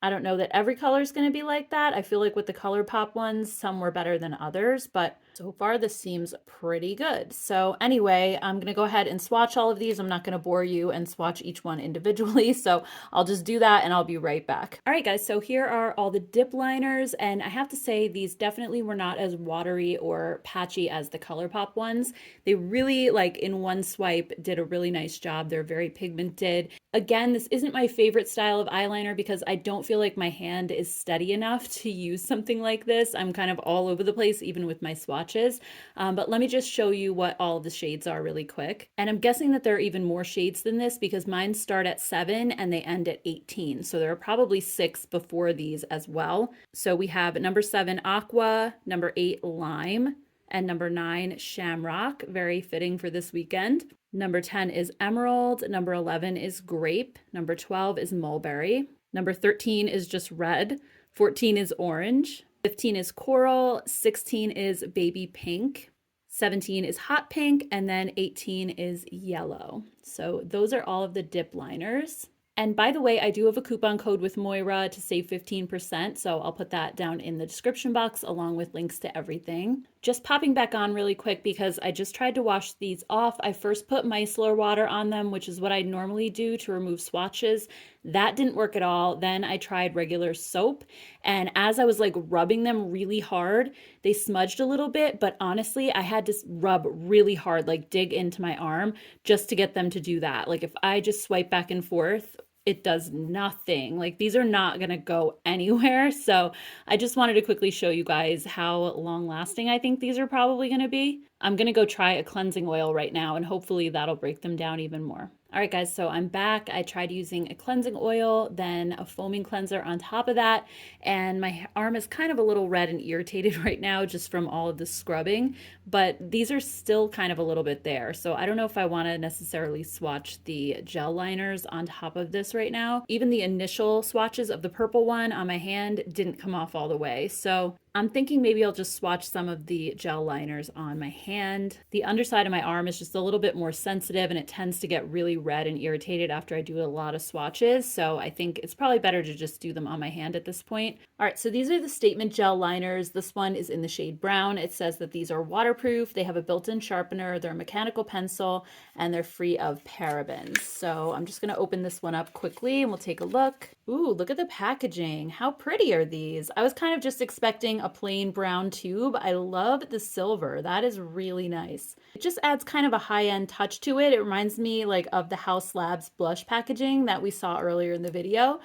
I don't know that every color is going to be like that. I feel like with the Colourpop ones, some were better than others, but so far this seems pretty good. So anyway, I'm going to go ahead and swatch all of these. I'm not going to bore you and swatch each one individually, so I'll just do that and I'll be right back. All right, guys, so here are all the dip liners, and I have to say these definitely were not as watery or patchy as the Colourpop ones. They really, like in one swipe, did a really nice job. They're very pigmented. Again, this isn't my favorite style of eyeliner because I don't feel like my hand is steady enough to use something like this. I'm kind of all over the place, even with my swatches. But let me just show you what all of the shades are really quick. And I'm guessing that there are even more shades than this because mine start at 7 and they end at 18. So there are probably 6 before these as well. So we have number 7, Aqua, number 8, Lime, and number 9, Shamrock, very fitting for this weekend. Number 10 is Emerald. Number 11 is Grape. Number 12 is Mulberry. Number 13 is just Red. 14 is Orange. 15 is Coral. 16 is Baby Pink. 17 is Hot Pink. And then 18 is Yellow. So those are all of the dip liners. And by the way, I do have a coupon code with Moira to save 15%, so I'll put that down in the description box along with links to everything. Just popping back on really quick because I just tried to wash these off. I first put micellar water on them, which is what I normally do to remove swatches. That didn't work at all. Then I tried regular soap, and as I was like rubbing them really hard, they smudged a little bit, but honestly, I had to rub really hard, like dig into my arm just to get them to do that. Like if I just swipe back and forth, it does nothing. Like these are not gonna go anywhere. So I just wanted to quickly show you guys how long lasting I think these are probably gonna be. I'm gonna go try a cleansing oil right now and hopefully that'll break them down even more. All right, guys, so I'm back. I tried using a cleansing oil, then a foaming cleanser on top of that, and my arm is kind of a little red and irritated right now just from all of the scrubbing, but these are still kind of a little bit there. So I don't know if I want to necessarily swatch the gel liners on top of this right now. Even the initial swatches of the purple one on my hand didn't come off all the way. So I'm thinking maybe I'll just swatch some of the gel liners on my hand. The underside of my arm is just a little bit more sensitive and it tends to get really red and irritated after I do a lot of swatches. So I think it's probably better to just do them on my hand at this point. All right, so these are the Statement gel liners. This one is in the shade brown. It says that these are waterproof. They have a built-in sharpener. They're a mechanical pencil and they're free of parabens. So I'm just gonna open this one up quickly and we'll take a look. Ooh, look at the packaging. How pretty are these? I was kind of just expecting a plain brown tube. I love the silver. That is really nice. It just adds kind of a high-end touch to it. It reminds me like of the Haus Labs blush packaging that we saw earlier in the video.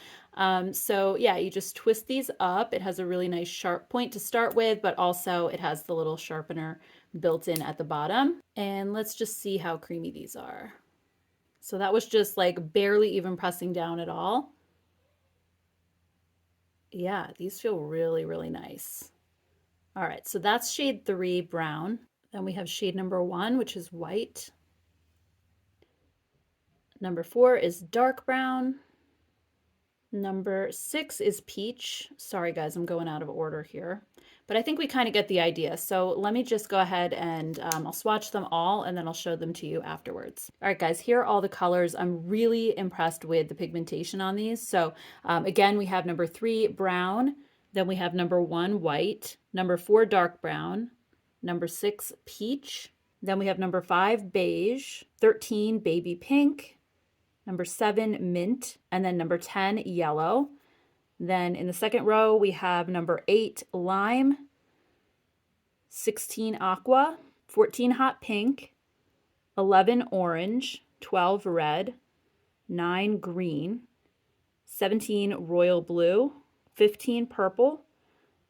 So yeah, you just twist these up. It has a really nice sharp point to start with, but also it has the little sharpener built in at the bottom. And let's just see how creamy these are. So that was just like barely even pressing down at all. Yeah, these feel really, really nice. All right, so that's shade 3, brown. Then we have shade number 1, which is white. Number 4 is dark brown. Number 6 is Peach. Sorry guys, I'm going out of order here. But I think we kind of get the idea. So let me just go ahead and I'll swatch them all and then I'll show them to you afterwards. All right guys, here are all the colors. I'm really impressed with the pigmentation on these. So again, we have number 3, brown. Then we have number 1, white. Number 4, dark brown. Number 6, peach. Then we have number 5, beige. 13, baby pink. Number 7, mint, and then number 10, yellow. Then in the second row, we have number 8, lime, 16, aqua, 14, hot pink, 11, orange, 12, red, 9, green, 17, royal blue, 15, purple,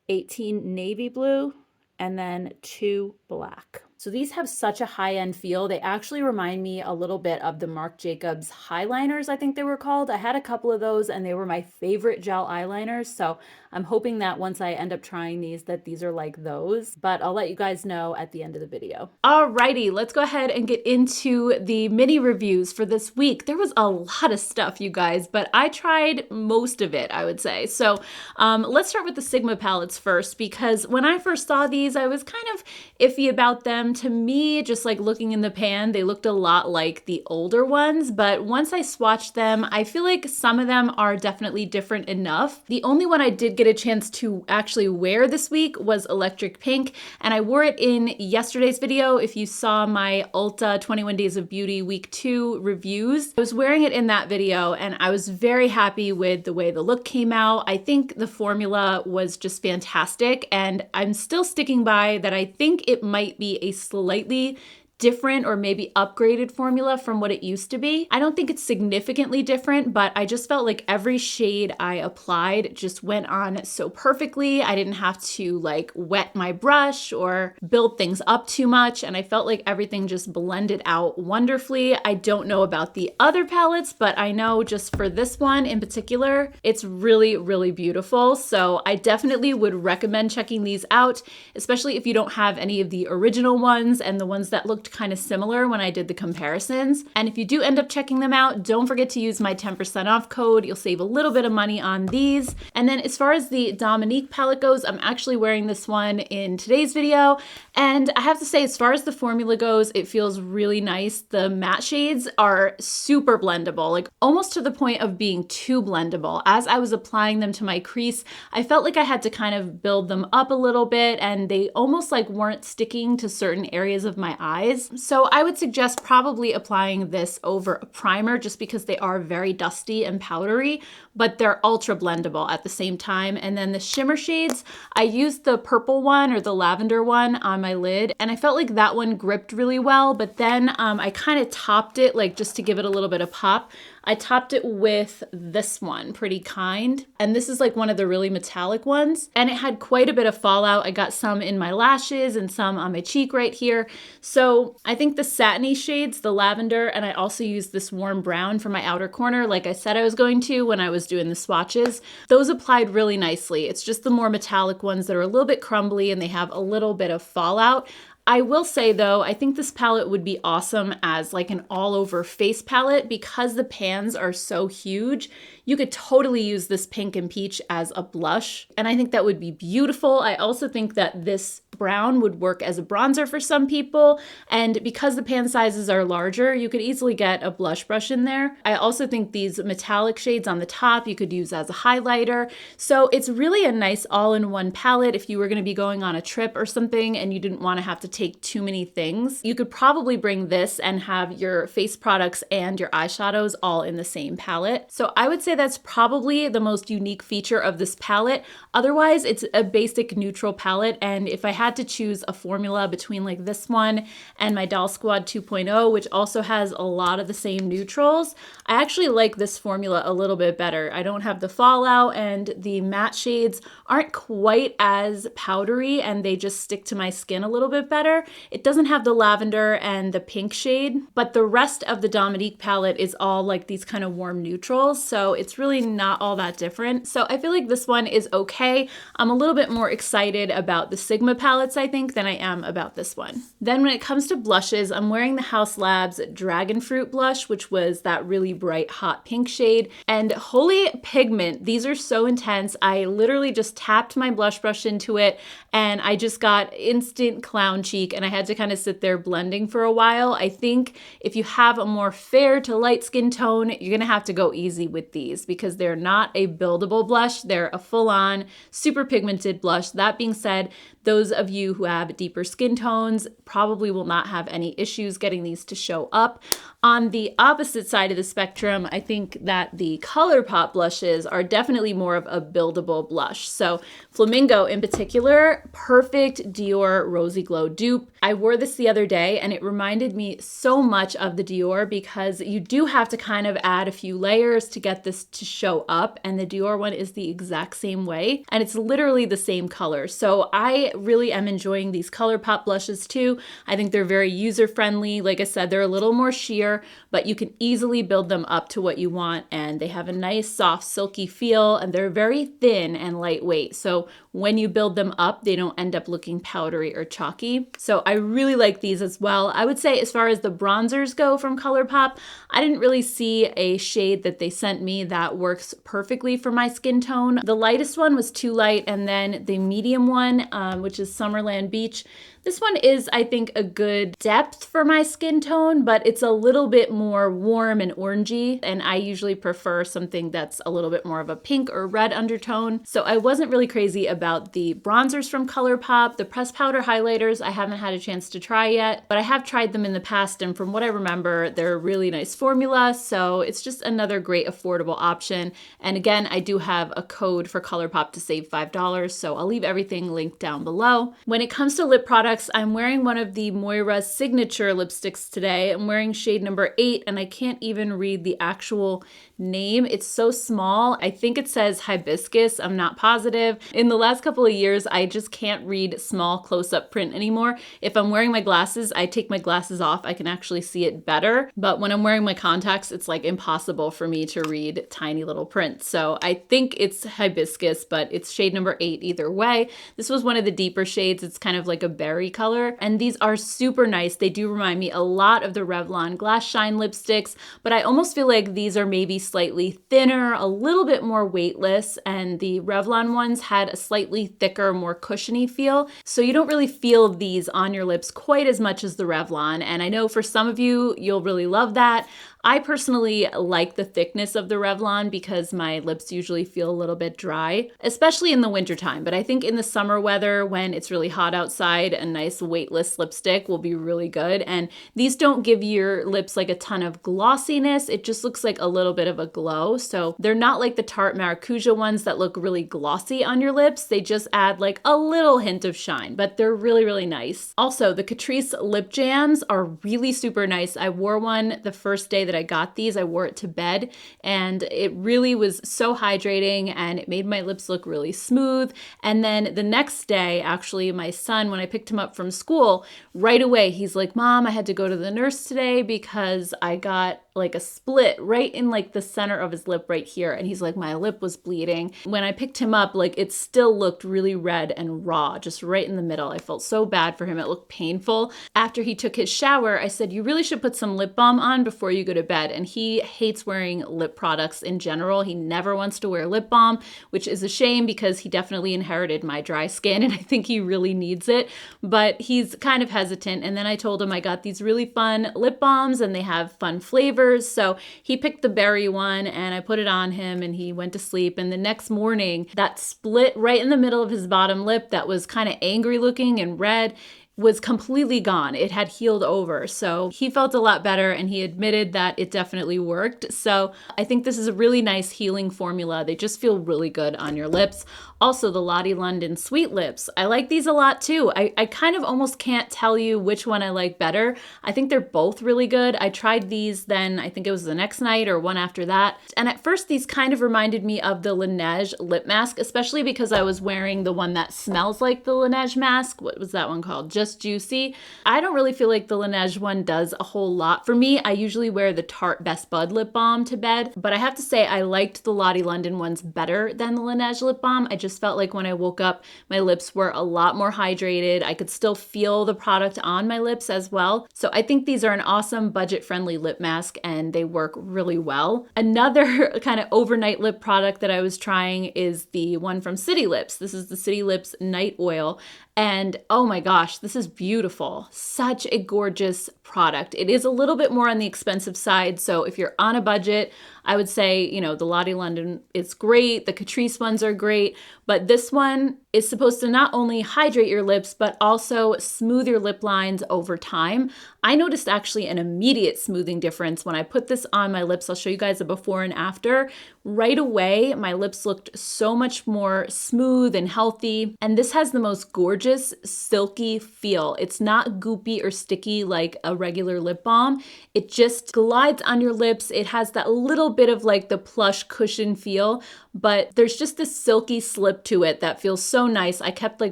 18, navy blue, and then 2, black. So these have such a high-end feel. They actually remind me a little bit of the Marc Jacobs highliners, I think they were called. I had a couple of those and they were my favorite gel eyeliners. So I'm hoping that once I end up trying these, that these are like those. But I'll let you guys know at the end of the video. Alrighty, let's go ahead and get into the mini reviews for this week. There was a lot of stuff, you guys, but I tried most of it, I would say. So let's start with the Sigma palettes first, because when I first saw these, I was kind of iffy about them. To me, just like looking in the pan, they looked a lot like the older ones, but once I swatched them, I feel like some of them are definitely different enough. The only one I did get a chance to actually wear this week was Electric Pink, and I wore it in yesterday's video. If you saw my Ulta 21 Days of Beauty Week 2 reviews, I was wearing it in that video and I was very happy with the way the look came out. I think the formula was just fantastic, and I'm still sticking by that. I think it might be a slightly different or maybe upgraded formula from what it used to be. I don't think it's significantly different, but I just felt like every shade I applied just went on so perfectly. I didn't have to like wet my brush or build things up too much, and I felt like everything just blended out wonderfully. I don't know about the other palettes, but I know just for this one in particular, it's really, really beautiful. So I definitely would recommend checking these out, especially if you don't have any of the original ones and the ones that looked kind of similar when I did the comparisons. And if you do end up checking them out, don't forget to use my 10% off code. You'll save a little bit of money on these. And then as far as the Dominique palette goes, I'm actually wearing this one in today's video. And I have to say, as far as the formula goes, it feels really nice. The matte shades are super blendable, like almost to the point of being too blendable. As I was applying them to my crease, I felt like I had to kind of build them up a little bit, and they almost like weren't sticking to certain areas of my eyes. So I would suggest probably applying this over a primer, just because they are very dusty and powdery, but they're ultra blendable at the same time. And then the shimmer shades, I used the purple one or the lavender one on my lid, and I felt like that one gripped really well, but then I kind of topped it, like just to give it a little bit of pop. I topped it with this one, Pretty Kind. And this is like one of the really metallic ones. And it had quite a bit of fallout. I got some in my lashes and some on my cheek right here. So I think the satiny shades, the lavender, and I also used this warm brown for my outer corner, like I said I was going to when I was doing the swatches. Those applied really nicely. It's just the more metallic ones that are a little bit crumbly and they have a little bit of fallout. I will say though, I think this palette would be awesome as like an all over face palette because the pans are so huge. You could totally use this pink and peach as a blush, and I think that would be beautiful. I also think that this brown would work as a bronzer for some people, and because the pan sizes are larger, you could easily get a blush brush in there. I also think these metallic shades on the top you could use as a highlighter. So it's really a nice all-in-one palette if you were going to be going on a trip or something and you didn't want to have to take too many things. You could probably bring this and have your face products and your eyeshadows all in the same palette. So I would say that's probably the most unique feature of this palette. Otherwise, it's a basic neutral palette, and if I had to choose a formula between like this one and my Doll Squad 2.0, which also has a lot of the same neutrals, I actually like this formula a little bit better. I don't have the fallout, and the matte shades aren't quite as powdery and they just stick to my skin a little bit better. better. It doesn't have the lavender and the pink shade, but the rest of the Dominique palette is all like these kind of warm neutrals, so it's really not all that different. So I feel like this one is okay. I'm a little bit more excited about the Sigma palettes, I think, than I am about this one. Then when it comes to blushes, I'm wearing the Haus Labs Dragon Fruit blush, which was that really bright hot pink shade. And holy pigment, these are so intense. I literally just tapped my blush brush into it and I just got instant clown cheek, and I had to kind of sit there blending for a while. I think if you have a more fair to light skin tone, you're gonna have to go easy with these because they're not a buildable blush. They're a full-on super pigmented blush. That being said, those of you who have deeper skin tones probably will not have any issues getting these to show up. On the opposite side of the spectrum, I think that the Colourpop blushes are definitely more of a buildable blush. So Flamingo in particular, perfect Dior Rosy Glow dupe. I wore this the other day and it reminded me so much of the Dior because you do have to kind of add a few layers to get this to show up, and the Dior one is the exact same way and it's literally the same color. So I really am enjoying these Colourpop blushes too. I think they're very user-friendly. Like I said, they're a little more sheer, but you can easily build them up to what you want, and they have a nice soft silky feel, and they're very thin and lightweight. So when you build them up, they don't end up looking powdery or chalky. So I really like these as well. I would say as far as the bronzers go from Colourpop, I didn't really see a shade that they sent me that works perfectly for my skin tone. The lightest one was too light, and then the medium one, which is Summerland Beach. This one is, I think, a good depth for my skin tone, but it's a little bit more warm and orangey, and I usually prefer something that's a little bit more of a pink or red undertone. So I wasn't really crazy about the bronzers from Colourpop. The pressed powder highlighters, I haven't had a chance to try yet, but I have tried them in the past, and from what I remember, they're a really nice formula, so it's just another great affordable option. And again, I do have a code for Colourpop to save $5, so I'll leave everything linked down below. When it comes to lip products, I'm wearing one of the Moira signature lipsticks today. I'm wearing shade number 8, and I can't even read the actual name. It's so small. I think it says hibiscus. I'm not positive. In the last couple of years, I just can't read small close-up print anymore. If I'm wearing my glasses, I take my glasses off. I can actually see it better. But when I'm wearing my contacts, it's like impossible for me to read tiny little print. So I think it's hibiscus, but it's shade number 8 either way. This was one of the deeper shades. It's kind of like a berry color, and these are super nice. They do remind me a lot of the Revlon Glass Shine lipsticks, but I almost feel like these are maybe slightly thinner, a little bit more weightless, and the Revlon ones had a slightly thicker, more cushiony feel. So you don't really feel these on your lips quite as much as the Revlon, and I know for some of you, you'll really love that. I personally like the thickness of the Revlon because my lips usually feel a little bit dry, especially in the wintertime. But I think in the summer weather, when it's really hot outside, a nice weightless lipstick will be really good. And these don't give your lips like a ton of glossiness. It just looks like a little bit of a glow. So they're not like the Tarte Maracuja ones that look really glossy on your lips. They just add like a little hint of shine, but they're really, really nice. Also, the Catrice Lip Jams are really super nice. I wore one the first day that I got these. I wore it to bed, and it really was so hydrating, and it made my lips look really smooth. And then the next day, actually, my son, when I picked him up from school, right away, he's like, "Mom, I had to go to the nurse today because I got like a split right in like the center of his lip right here." And he's like, "My lip was bleeding." When I picked him up, like it still looked really red and raw, just right in the middle. I felt so bad for him. It looked painful. After he took his shower, I said, "You really should put some lip balm on before you go to bed." And he hates wearing lip products in general. He never wants to wear lip balm, which is a shame because he definitely inherited my dry skin and I think he really needs it, but he's kind of hesitant. And then I told him I got these really fun lip balms and they have fun flavors. So he picked the berry one and I put it on him and he went to sleep. And the next morning, that split right in the middle of his bottom lip that was kind of angry looking and red was completely gone. It had healed over. So he felt a lot better and he admitted that it definitely worked. So I think this is a really nice healing formula. They just feel really good on your lips. Also, the Lottie London Sweet Lips. I like these a lot too. I kind of almost can't tell you which one I like better. I think they're both really good. I tried these then, I think it was the next night or one after that. And at first, these kind of reminded me of the Laneige lip mask, especially because I was wearing the one that smells like the Laneige mask. What was that one called? Just just juicy. I don't really feel like the Laneige one does a whole lot for me. I usually wear the Tarte Best Bud lip balm to bed, but I have to say I liked the Lottie London ones better than the Laneige lip balm. I just felt like when I woke up, my lips were a lot more hydrated. I could still feel the product on my lips as well. So I think these are an awesome budget-friendly lip mask and they work really well. Another kind of overnight lip product that I was trying is the one from City Lips. This is the City Lips Night Oil. And oh my gosh, this is beautiful. Such a gorgeous product. It is a little bit more on the expensive side. So if you're on a budget, I would say, you know, the Lottie London is great. The Catrice ones are great. But this one is supposed to not only hydrate your lips, but also smooth your lip lines over time. I noticed actually an immediate smoothing difference when I put this on my lips. I'll show you guys a before and after. Right away, my lips looked so much more smooth and healthy. And this has the most gorgeous, silky feel. It's not goopy or sticky like a regular lip balm. It just glides on your lips. It has that little bit of like the plush cushion feel, but there's just this silky slip to it that feels so nice. I kept like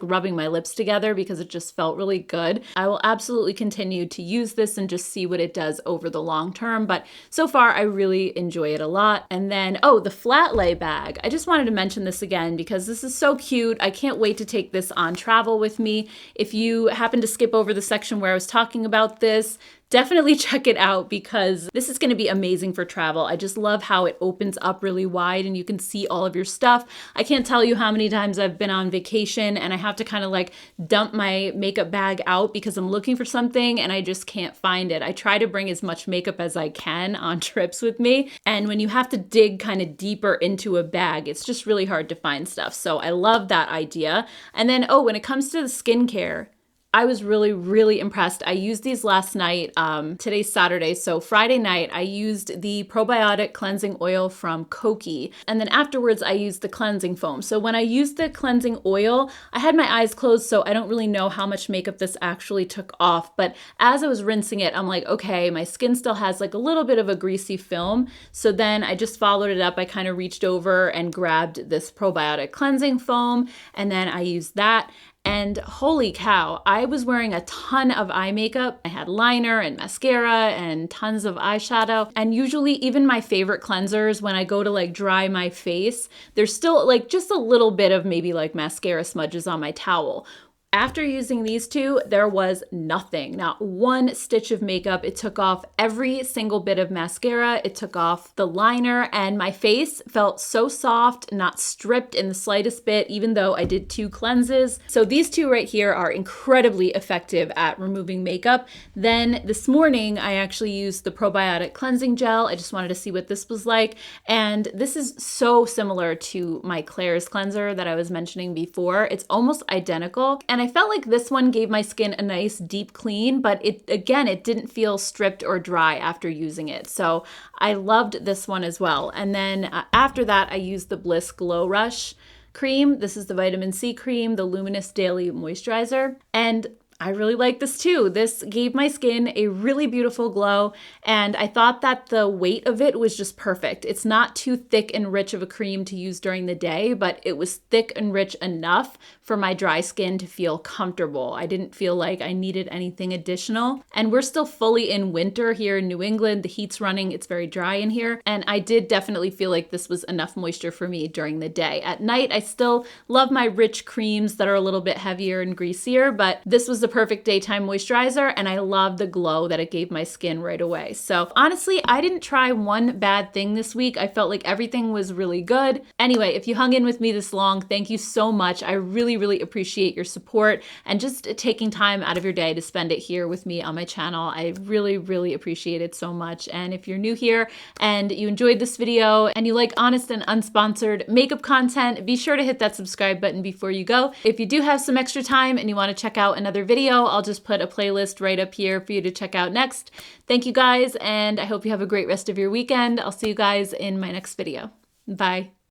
rubbing my lips together because it just felt really good. I will absolutely continue to use this and just see what it does over the long term, but so far I really enjoy it a lot. And then, oh, the flat lay bag. I just wanted to mention this again because this is so cute. I can't wait to take this on travel with me. If you happen to skip over the section where I was talking about this, definitely check it out because this is going to be amazing for travel. I just love how it opens up really wide and you can see all of your stuff. I can't tell you how many times I've been on vacation and I have to kind of like dump my makeup bag out because I'm looking for something and I just can't find it. I try to bring as much makeup as I can on trips with me. And when you have to dig kind of deeper into a bag, it's just really hard to find stuff. So I love that idea. And then, oh, when it comes to the skincare, I was really, really impressed. I used these last night. Today's Saturday, so Friday night, I used the probiotic cleansing oil from Kokie. And then afterwards, I used the cleansing foam. So when I used the cleansing oil, I had my eyes closed, so I don't really know how much makeup this actually took off. But as I was rinsing it, I'm like, okay, my skin still has like a little bit of a greasy film. So then I just followed it up. I kind of reached over and grabbed this probiotic cleansing foam, and then I used that. And holy cow, I was wearing a ton of eye makeup. I had liner and mascara and tons of eyeshadow. And usually even my favorite cleansers, when I go to like dry my face, there's still like just a little bit of maybe like mascara smudges on my towel. After using these two, there was nothing, not one stitch of makeup. It took off every single bit of mascara. It took off the liner and my face felt so soft, not stripped in the slightest bit, even though I did 2 cleanses. So these two right here are incredibly effective at removing makeup. Then this morning, I actually used the probiotic cleansing gel. I just wanted to see what this was like. And this is so similar to my Klairs cleanser that I was mentioning before. It's almost identical. And I felt like this one gave my skin a nice deep clean, but it didn't feel stripped or dry after using it. So I loved this one as well. And then after that, I used the Bliss Glow Rush cream. This is the vitamin C cream, the Luminous Daily Moisturizer. And I really like this too. This gave my skin a really beautiful glow, and I thought that the weight of it was just perfect. It's not too thick and rich of a cream to use during the day, but it was thick and rich enough for my dry skin to feel comfortable. I didn't feel like I needed anything additional. And we're still fully in winter here in New England. The heat's running, it's very dry in here, and I did definitely feel like this was enough moisture for me during the day. At night, I still love my rich creams that are a little bit heavier and greasier, but this was the perfect daytime moisturizer, and I love the glow that it gave my skin right away. So honestly, I didn't try one bad thing this week. I felt like everything was really good. Anyway, if you hung in with me this long, thank you so much. I really appreciate your support and just taking time out of your day to spend it here with me on my channel. I really appreciate it so much. And if you're new here and you enjoyed this video and you like honest and unsponsored makeup content, be sure to hit that subscribe button before you go. If you do have some extra time and you want to check out another video, I'll just put a playlist right up here for you to check out next. Thank you guys, and I hope you have a great rest of your weekend. I'll see you guys in my next video. Bye.